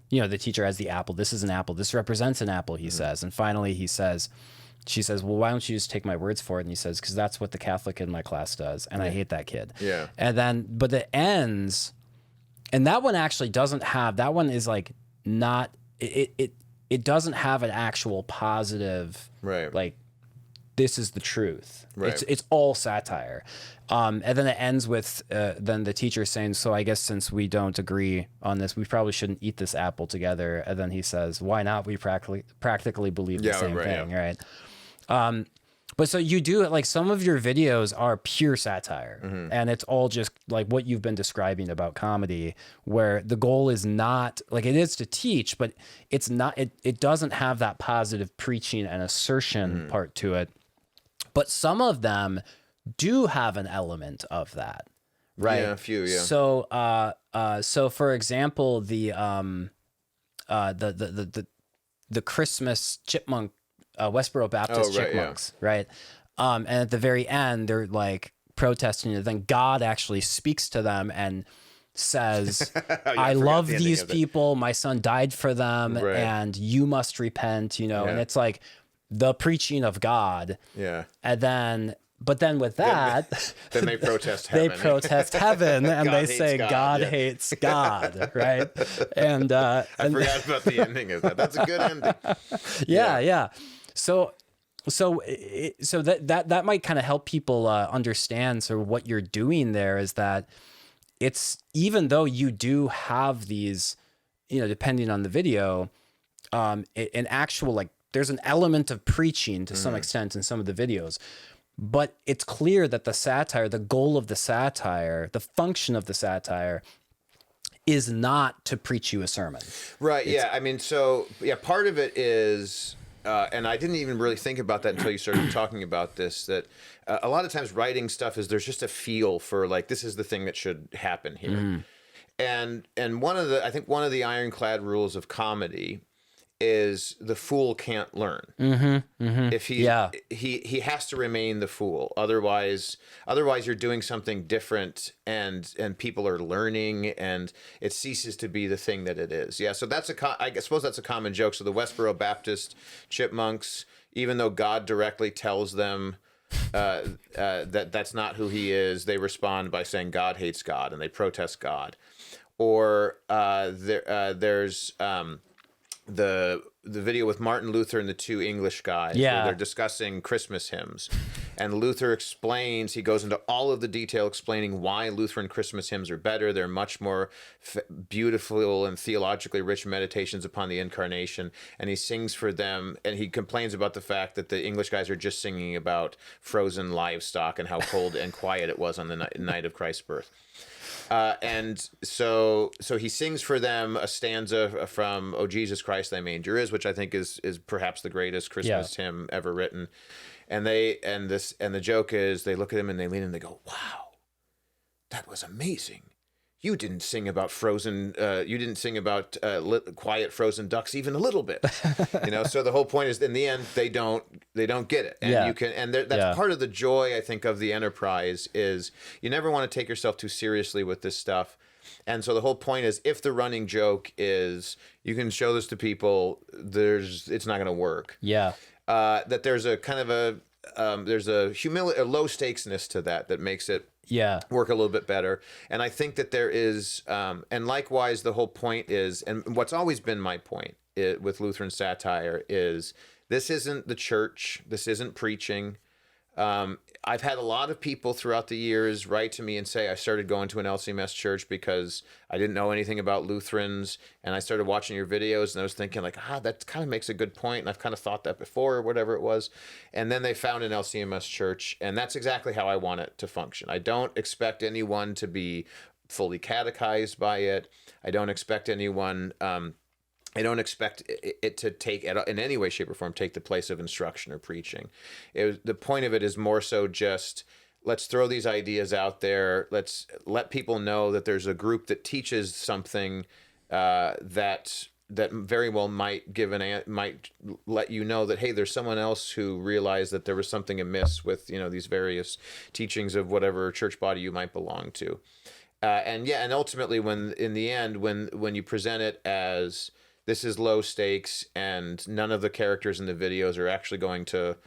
the teacher has the apple. This is an apple. This represents an apple. He says, and finally she says, well, why don't you just take my words for it? And he says, because that's what the Catholic in my class does, and I hate that kid. Yeah. And then, but it ends, and that one actually doesn't have. That one is like. Not it doesn't have an actual positive like this is the truth. Right. It's all satire. And then it ends with then the teacher saying, so I guess since we don't agree on this, we probably shouldn't eat this apple together. And then he says, why not? We practically believe the same thing, right? But so you do it, like some of your videos are pure satire, and it's all just like what you've been describing about comedy, where the goal is not like, it is to teach, but it's not, it doesn't have that positive preaching and assertion part to it. But some of them do have an element of that, right? Yeah, a few, yeah. So for example, the Christmas chipmunk, Westboro Baptist chipmunks, right? And at the very end, they're like protesting, and then God actually speaks to them and says, I love these people. My son died for them, and you must repent, you know? And it's like the preaching of God. Yeah. And then, but then with that, then they protest heaven. They protest heaven, and they say God yeah. hates God, right? And I forgot about the ending of that. That's a good ending. Yeah. So that might kind of help people understand sort of what you're doing there, is that it's, even though you do have these, you know, depending on the video, an actual, like, there's an element of preaching to some extent in some of the videos, but it's clear that the satire, the goal of the satire, the function of the satire is not to preach you a sermon. Right. Yeah. I mean, so yeah, part of it is, and I didn't even really think about that until you started talking about this, that a lot of times writing stuff is, there's just a feel for like, this is the thing that should happen here. And I think one of the ironclad rules of comedy is the fool can't learn. If he has to remain the fool. Otherwise you're doing something different, and people are learning, and it ceases to be the thing that it is. Yeah. So that's I suppose that's a common joke. So the Westboro Baptist chipmunks, even though God directly tells them that that's not who he is, they respond by saying God hates God, and they protest God. Or there's the video with Martin Luther and the two English guys, where they're discussing Christmas hymns, and Luther explains, he goes into all of the detail explaining why Lutheran Christmas hymns are better. They're much more beautiful and theologically rich meditations upon the incarnation, and he sings for them, and he complains about the fact that the English guys are just singing about frozen livestock and how cold and quiet it was on the night of Christ's birth. And so he sings for them a stanza from "O Jesus Christ, Thy Manger Is," which I think is perhaps the greatest Christmas hymn ever written. And the joke is, they look at him and they lean and they go, "Wow, that was amazing. You didn't sing about frozen. You didn't sing about quiet frozen ducks even a little bit." You know. So the whole point is, in the end, they don't get it, and you can, and that's part of the joy, I think, of the enterprise, is you never want to take yourself too seriously with this stuff. And so the whole point is, if the running joke is, you can show this to people, it's not going to work. Yeah. That there's a kind of there's a low stakesness to that makes it work a little bit better. And I think that there is, and likewise, the whole point is, and what's always been my point with Lutheran satire is, this isn't the church, this isn't preaching. I've had a lot of people throughout the years write to me and say, I started going to an LCMS church because I didn't know anything about Lutherans, and I started watching your videos, and I was thinking like, that kind of makes a good point, and I've kind of thought that before, or whatever it was. And then they found an LCMS church, and that's exactly how I want it to function. I don't expect anyone to be fully catechized by it. I don't expect anyone... I don't expect it to take, in any way, shape, or form, take the place of instruction or preaching. The point of it is more so just, let's throw these ideas out there. Let's let people know that there's a group that teaches something that very well might let you know that, hey, there's someone else who realized that there was something amiss with, these various teachings of whatever church body you might belong to. And ultimately, when you present it as, this is low stakes, and none of the characters in the videos are actually going to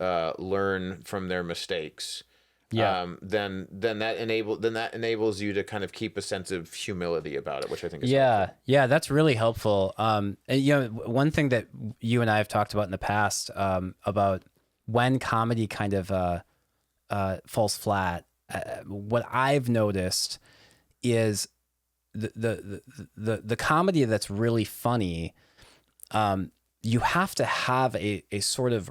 learn from their mistakes. Then that enables you to kind of keep a sense of humility about it, which I think is helpful. Yeah, that's really helpful. And one thing that you and I have talked about in the past about when comedy kind of falls flat, what I've noticed is the comedy that's really funny. You have to have a sort of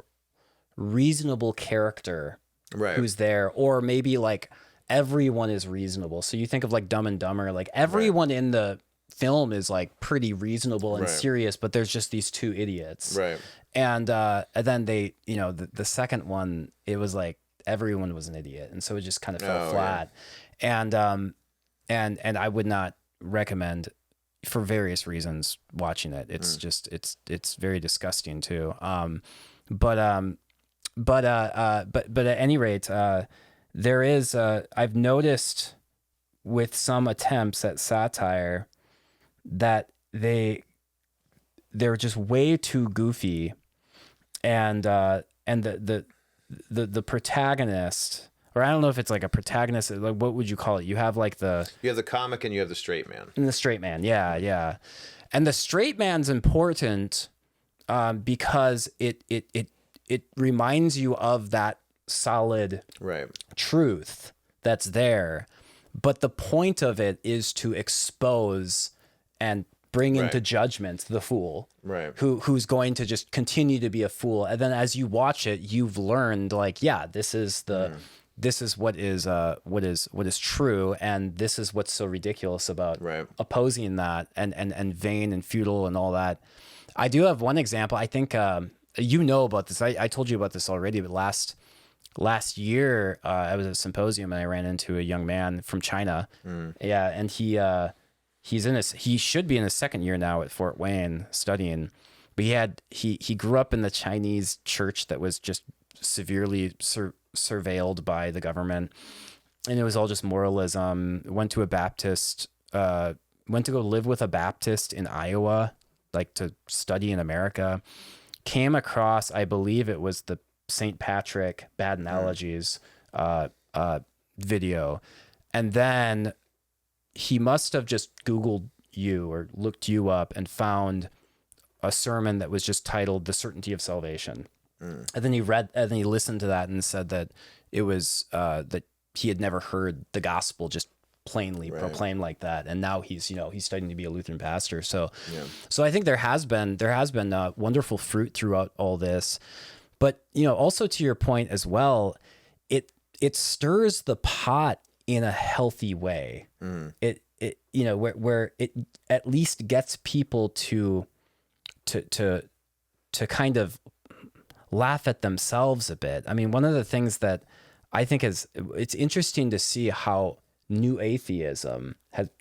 reasonable character who's there, or maybe like everyone is reasonable. So you think of like Dumb and Dumber, like everyone in the film is like pretty reasonable and serious, but there's just these two idiots. Right. And then they, the second one, it was like everyone was an idiot. And so it just kind of fell flat. Yeah. And I would not recommend, for various reasons, watching it. It's just, it's very disgusting too. But at any rate, there is, I've noticed with some attempts at satire that they're just way too goofy, and the protagonist, or I don't know if it's like a protagonist, like what would you call it? You have like you have the comic and you have the straight man. And the straight man, yeah. And the straight man's important because it reminds you of that solid truth that's there. But the point of it is to expose and bring into judgment the fool, who's going to just continue to be a fool. And then as you watch it, you've learned, like, yeah, this is what is true, and this is what's so ridiculous about opposing that and vain and futile and all that. I do have one example. I think about this. I told you about this already, but last year I was at a symposium and I ran into a young man from China. Yeah, and he should be in his second year now at Fort Wayne studying, but he grew up in the Chinese church that was just severely surveilled by the government, and it was all just moralism. Went to go live with a Baptist in Iowa, like to study in America. Came across, I believe it was the St. Patrick Bad Analogies video, and then he must have just Googled you or looked you up and found a sermon that was just titled "The Certainty of Salvation." And then he listened to that and said that it was that he had never heard the gospel just plainly proclaimed like that, and now he's studying to be a Lutheran pastor. So I think there has been wonderful fruit throughout all this, but also to your point as well, it stirs the pot in a healthy way. It where it at least gets people to kind of laugh at themselves a bit. I mean, one of the things that I think it's interesting to see how new atheism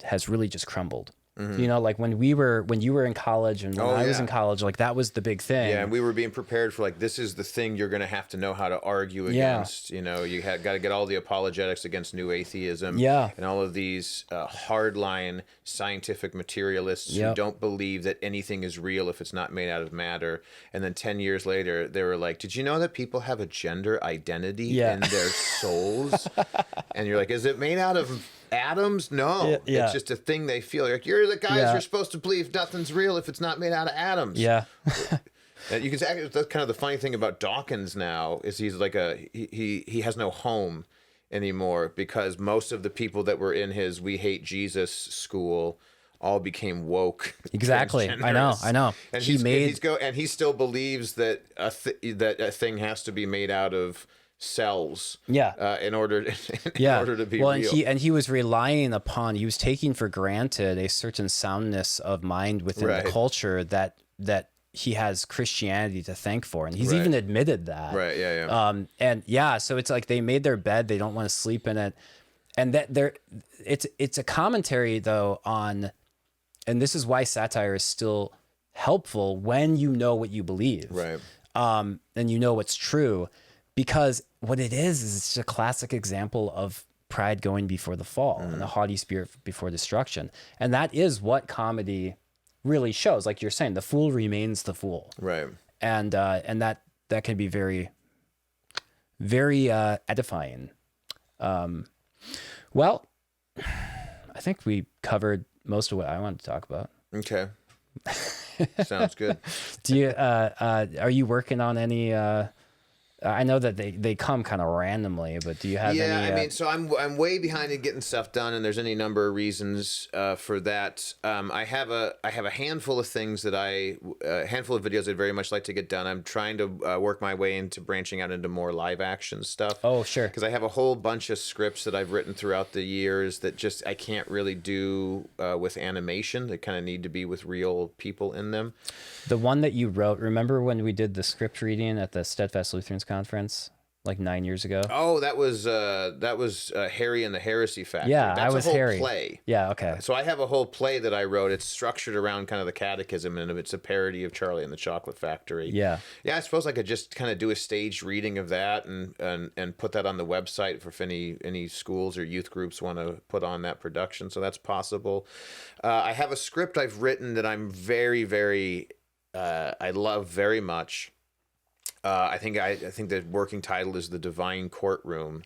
has really just crumbled. Like when you were in college and when I was in college, like that was the big thing. Yeah, and we were being prepared for, like, this is the thing you're going to have to know how to argue against. You got to get all the apologetics against new atheism. And all of these hardline scientific materialists who don't believe that anything is real if it's not made out of matter. And then 10 years later, they were like, did you know that people have a gender identity in their souls? And you're like, is it made out of atoms? No, it's just a thing they feel. Like, you're the guys who are supposed to believe nothing's real if it's not made out of atoms. You can say that's kind of the funny thing about Dawkins now is he's like he has no home anymore, because most of the people that were in his "We Hate Jesus" school all became woke. Exactly. I know. And he still believes that a thing has to be made out of cells in order to be real. And he was relying upon, he was taking for granted a certain soundness of mind within the culture that he has Christianity to thank for, and he's even admitted that. So it's like they made their bed, they don't want to sleep in it, and that it's a commentary though on, and this is why satire is still helpful when you know what you believe, and you know what's true. Because what it is it's a classic example of pride going before the fall and the haughty spirit before destruction. And that is what comedy really shows. Like you're saying, the fool remains the fool. And that can be very, very edifying. Well, I think we covered most of what I wanted to talk about. Okay. Sounds good. Do you, are you working on any I know that they come kind of randomly, but do you have any? Yeah, I mean, so I'm way behind in getting stuff done, and there's any number of reasons for that. I have a handful of things that a handful of videos I'd very much like to get done. I'm trying to work my way into branching out into more live action stuff. Oh, sure. Because I have a whole bunch of scripts that I've written throughout the years that just I can't really do with animation. They kind of need to be with real people in them. The one that you wrote, remember when we did the script reading at the Steadfast Lutherans conference like 9 years ago? Oh, that was Harry and the Heresy Factory. Yeah, That's I was a whole Harry. play. Yeah, okay. So I have a whole play that I wrote. It's structured around kind of the catechism, and it's a parody of Charlie and the Chocolate Factory. Yeah. Yeah, I suppose I could just kind of do a staged reading of that and put that on the website for if any schools or youth groups want to put on that production. So that's possible. I have a script I've written that I'm very, very I love very much. I think the working title is The Divine Courtroom,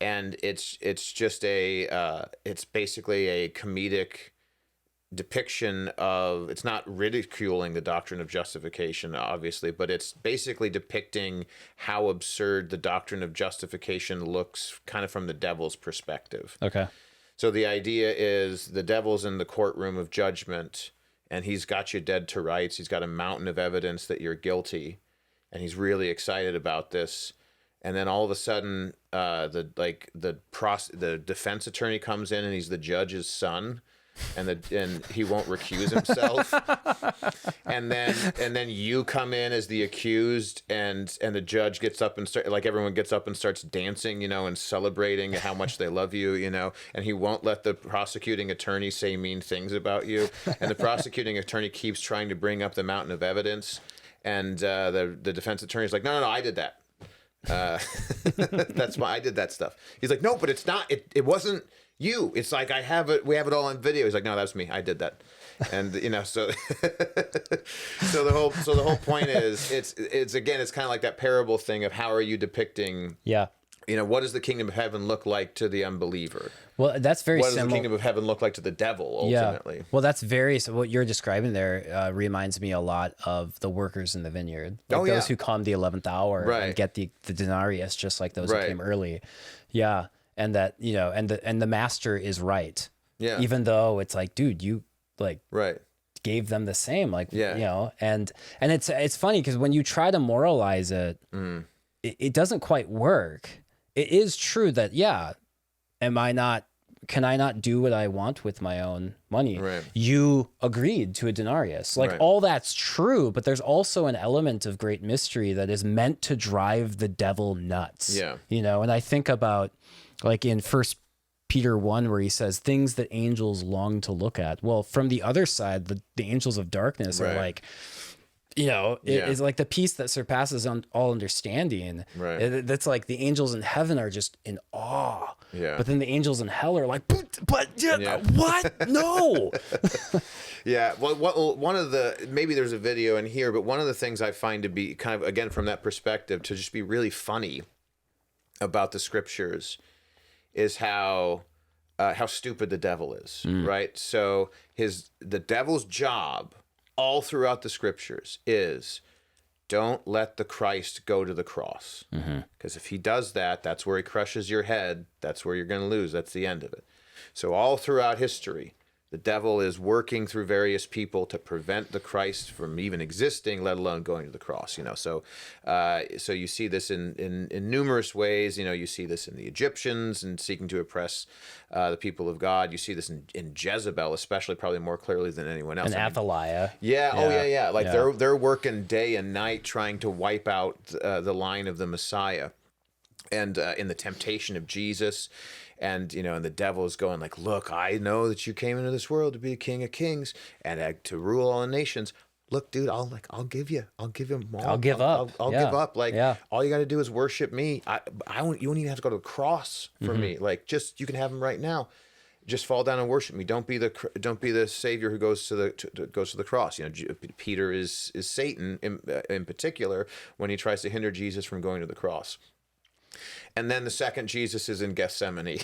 and it's just it's basically a comedic depiction of, it's not ridiculing the doctrine of justification, obviously, but it's basically depicting how absurd the doctrine of justification looks kind of from the devil's perspective. Okay. So the idea is the devil's in the courtroom of judgment, and he's got you dead to rights. He's got a mountain of evidence that you're guilty, and he's really excited about this. And then all of a sudden, the defense attorney comes in, and he's the judge's son, and he won't recuse himself. and then you come in as the accused, and the judge gets up and everyone gets up and starts dancing, and celebrating how much they love you, and he won't let the prosecuting attorney say mean things about you. And the prosecuting attorney keeps trying to bring up the mountain of evidence, and the defense attorney is like, no, I did that. That's why I did that stuff. He's like, no, but it's not. It wasn't you. It's like we have it all on video. He's like, no, that's me. I did that. And so so the whole point is it's again, it's kind of like that parable thing of how are you depicting? Yeah. What does the kingdom of heaven look like to the unbeliever? Well, that's very What does similar. the kingdom of heaven look like to the devil, ultimately? Yeah. Well, that's so what you're describing there reminds me a lot of the workers in the vineyard. Like those who come the 11th hour and get the denarius, just like those who came early. Yeah. And that, and the master is right. Yeah. Even though it's like, dude, you gave them the same, and it's funny because when you try to moralize it, it doesn't quite work. It is true that, can I not do what I want with my own money? Right. You agreed to a denarius. All that's true, but there's also an element of great mystery that is meant to drive the devil nuts. Yeah. And I think about in 1 Peter 1, where he says things that angels long to look at. Well, from the other side, the angels of darkness are like, it's like the peace that surpasses all understanding. Right. That's like the angels in heaven are just in awe. Yeah. But then the angels in hell are like, what? No. Yeah. Well, one of maybe there's a video in here, but one of the things I find to be kind of, again, from that perspective, to just be really funny about the scriptures is how stupid the devil is. Right. So the devil's job all throughout the scriptures is don't let the Christ go to the cross. Because if he does that, that's where he crushes your head. That's where you're going to lose. That's the end of it. So all throughout history, the devil is working through various people to prevent the Christ from even existing, let alone going to the cross. So you see this in numerous ways. You see this in the Egyptians and seeking to oppress the people of God. You see this in Jezebel, especially, probably more clearly than anyone else. And Athaliah. Yeah. Oh yeah. They're working day and night trying to wipe out the line of the Messiah, and in the temptation of Jesus. And, and the devil is going like, look, I know that you came into this world to be a king of kings and to rule all the nations. Look, dude, I'll give him more. I'll give up. I'll give up. All you got to do is worship me. You don't even have to go to the cross for me. You can have him right now. Just fall down and worship me. Don't be the savior who goes to the cross. Peter is Satan in particular when he tries to hinder Jesus from going to the cross. And then the second Jesus is in Gethsemane,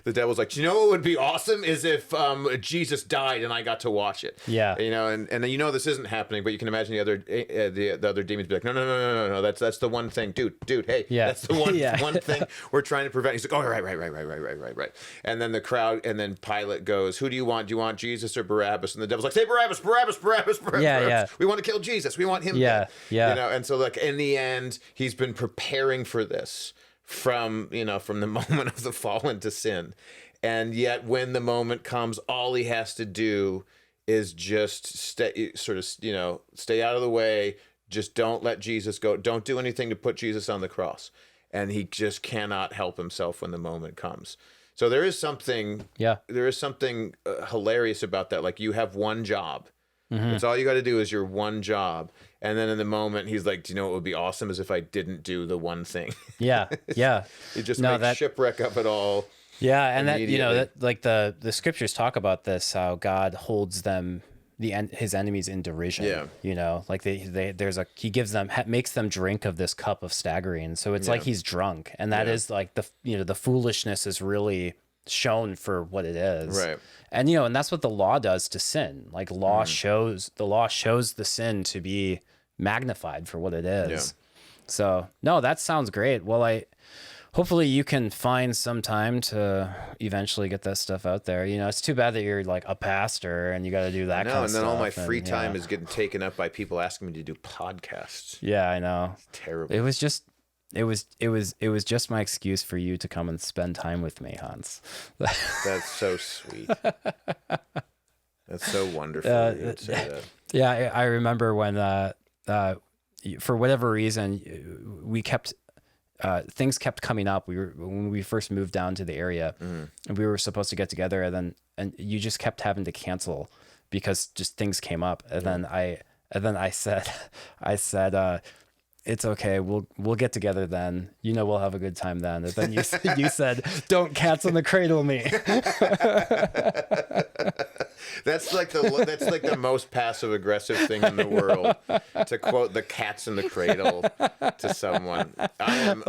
the devil's like, you know what would be awesome is if Jesus died and I got to watch it. Yeah. You know, and then this isn't happening, but you can imagine the other demons be like, no, that's the one thing, dude, hey, that's the one thing we're trying to prevent. He's like, oh, right. And then the crowd, and then Pilate goes, who do you want? Do you want Jesus or Barabbas? And the devil's like, say Barabbas. Yeah. We want to kill Jesus. We want him dead. You know, and so like in the end, he's been preparing for this from the moment of the fall into sin. And yet when the moment comes, all he has to do is just stay out of the way. Just don't let Jesus go. Don't do anything to put Jesus on the cross. And he just cannot help himself when the moment comes. So there is something hilarious about that. Like, you have one job. It's all you got to do is your one job. And then in the moment, he's like, do you know what would be awesome is if I didn't do the one thing. Yeah. It just makes shipwreck of it all. Yeah. And that, that like the scriptures talk about this, how God holds them, his enemies in derision. Yeah. Like he gives them, makes them drink of this cup of staggering. So it's like he's drunk. And that is like the foolishness is really shown for what it is. Right. And and that's what the law does to sin. Like, the law shows the sin to be magnified for what it is. Yeah. So no, that sounds great. Well, hopefully you can find some time to eventually get that stuff out there. It's too bad that you're like a pastor and you got to do that kind of stuff. And then all my free time is getting taken up by people asking me to do podcasts. Yeah, I know. It's terrible. It was just my excuse for you to come and spend time with me, Hans. That's so sweet. That's so wonderful. You would say that. Yeah, I remember when, for whatever reason, we kept things kept coming up. When we first moved down to the area, and we were supposed to get together, and you just kept having to cancel because just things came up. And then I said. It's okay. We'll get together then. We'll have a good time then. And then you said, "Don't cancel the cradle me." That's like the most passive aggressive thing in the world, to quote the cats in the cradle to someone. And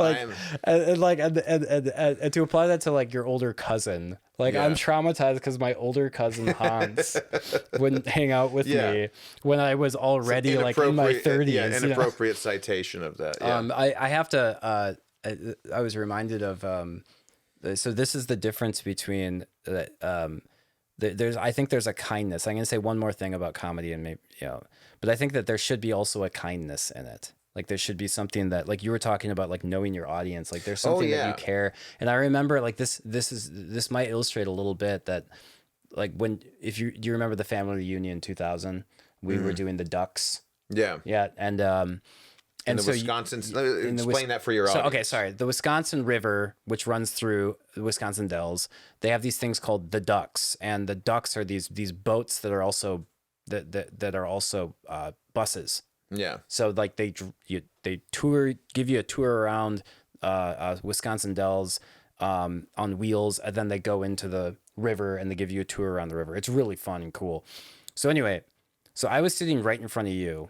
to apply that to like your older cousin. Like, I'm traumatized because my older cousin Hans wouldn't hang out with me when I was already like in my 30s. Yeah, inappropriate citation of that. Yeah. I have to. I was reminded of. So this is the difference between. I think there's a kindness. I'm going to say one more thing about comedy, and maybe but I think that there should be also a kindness in it. Like, there should be something that, like you were talking about, like knowing your audience. Like, there's something that you care. And I remember, like, this might illustrate a little bit that, like, do you remember the family reunion in 2000? We were doing the ducks. Yeah. Yeah, and the Wisconsin. Explain that for your audience. Okay, sorry. The Wisconsin River, which runs through the Wisconsin Dells, they have these things called the ducks, and the ducks are these boats that are also buses. Yeah. So like they give you a tour around Wisconsin Dells on wheels, and then they go into the river and they give you a tour around the river. It's really fun and cool. So anyway, I was sitting right in front of you,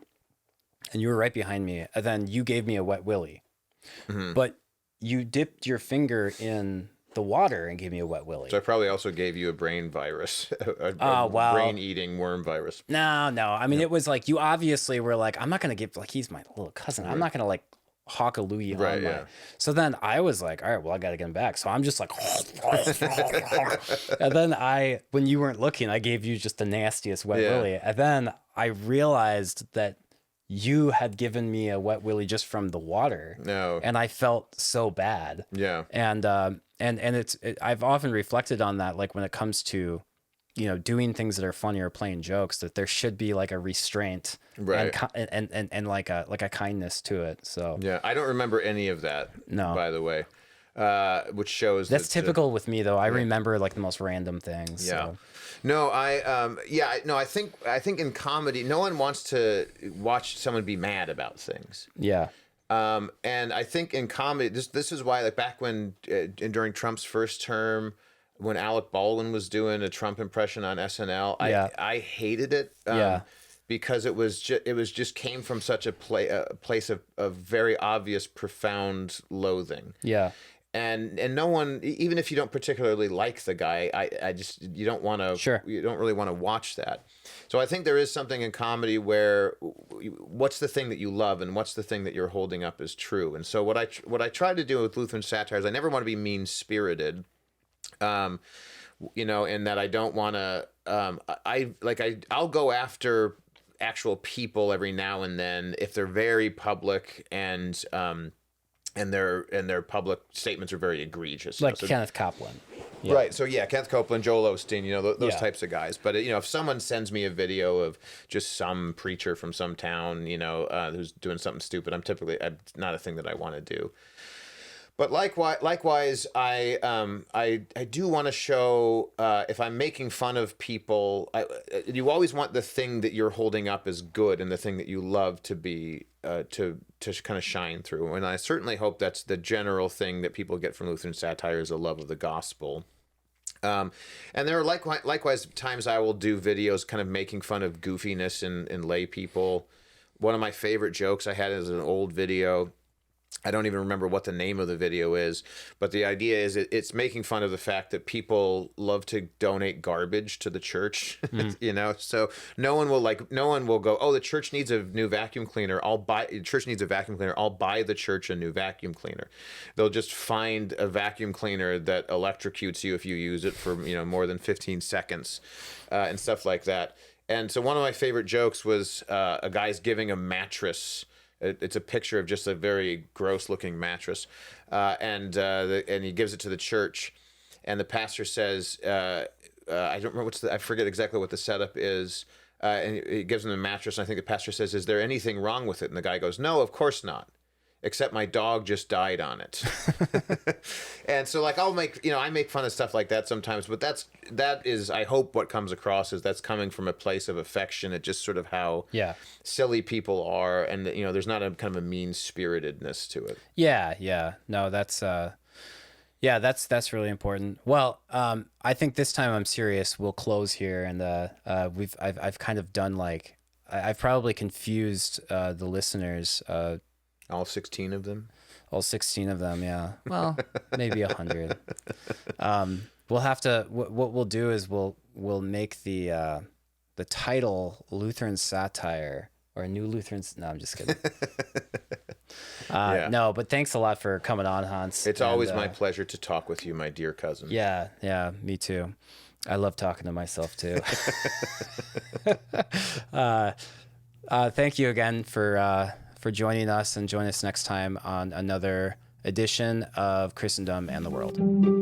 and you were right behind me, and then you gave me a wet willy, but you dipped your finger in the water and gave me a wet willy. So I probably also gave you a brain virus, a brain-eating worm virus. No. I mean, it was like, you obviously were like, I'm not going to give, like, he's my little cousin. I'm not going to, like, hawk a Louis on my... So then I was like, all right, well, I got to get him back. So I'm just like... And then when you weren't looking, I gave you just the nastiest wet willy. And then I realized that you had given me a wet willy just from the water. No. And I felt so bad. Yeah. And I've often reflected on that, like when it comes to, doing things that are funny or playing jokes, that there should be like a restraint, right, and like a kindness to it. So yeah, I don't remember any of that. No, by the way, which shows that's typical with me though. I remember like the most random things. Yeah. So. No, I think in comedy, no one wants to watch someone be mad about things. Yeah. And I think in comedy, this is why, like back when during Trump's first term, when Alec Baldwin was doing a Trump impression on SNL, I hated it. because it was just came from such a place of very obvious, profound loathing. Yeah. And no one, even if you don't particularly like the guy, you don't want to, Sure. you don't really want to watch that. So I think there is something in comedy where what's the thing that you love and what's the thing that you're holding up as true. And so what I try to do with Lutheran Satire is I never want to be mean spirited, you know, in that I don't want to, I'll go after actual people every now and then if they're very public and their public statements are very egregious. Like Kenneth Copeland. Yeah. Right. So yeah, Kenneth Copeland, Joel Osteen, you know, those Yeah. types of guys. But you know, if someone sends me a video of just some preacher from some town, you know, who's doing something stupid, I'm not a thing that I want to do. But likewise, I do want to show if I'm making fun of people, you always want the thing that you're holding up as good and the thing that you love to be to kind of shine through. And I certainly hope that's the general thing that people get from Lutheran Satire is a love of the gospel. And there are likewise times I will do videos kind of making fun of goofiness in lay people. One of my favorite jokes I had is an old video. I don't even remember what the name of the video is, but the idea is it's making fun of the fact that people love to donate garbage to the church, you know. So no one will go, oh, the church needs a new vacuum cleaner. The church needs a vacuum cleaner. I'll buy the church a new vacuum cleaner. They'll just find a vacuum cleaner that electrocutes you if you use it for, you know, more than 15 seconds, and stuff like that. And so one of my favorite jokes was a guy's giving a mattress. It's a picture of just a very gross-looking mattress, and he gives it to the church, and the pastor says, "I don't remember I forget exactly what the setup is." And he gives him the mattress, and I think the pastor says, "Is there anything wrong with it?" And the guy goes, "No, of course not. Except my dog just died on it." And so like I make fun of stuff like that sometimes, but that is I hope what comes across is that's coming from a place of affection at just sort of how silly people are, and you know there's not a kind of a mean-spiritedness to it. Yeah. No, that's really important. Well, I think this time I'm serious. We'll close here, and I've kind of done I've probably confused the listeners. All 16 of them? All 16 of them, yeah. Well, maybe 100. We'll have to. What we'll do is we'll make the title Lutheran Satire or New Lutheran. No, I'm just kidding. No, but thanks a lot for coming on, Hans. It's always my pleasure to talk with you, my dear cousin. Yeah, me too. I love talking to myself too. Thank you again for joining us, and join us next time on another edition of Christendom and the World.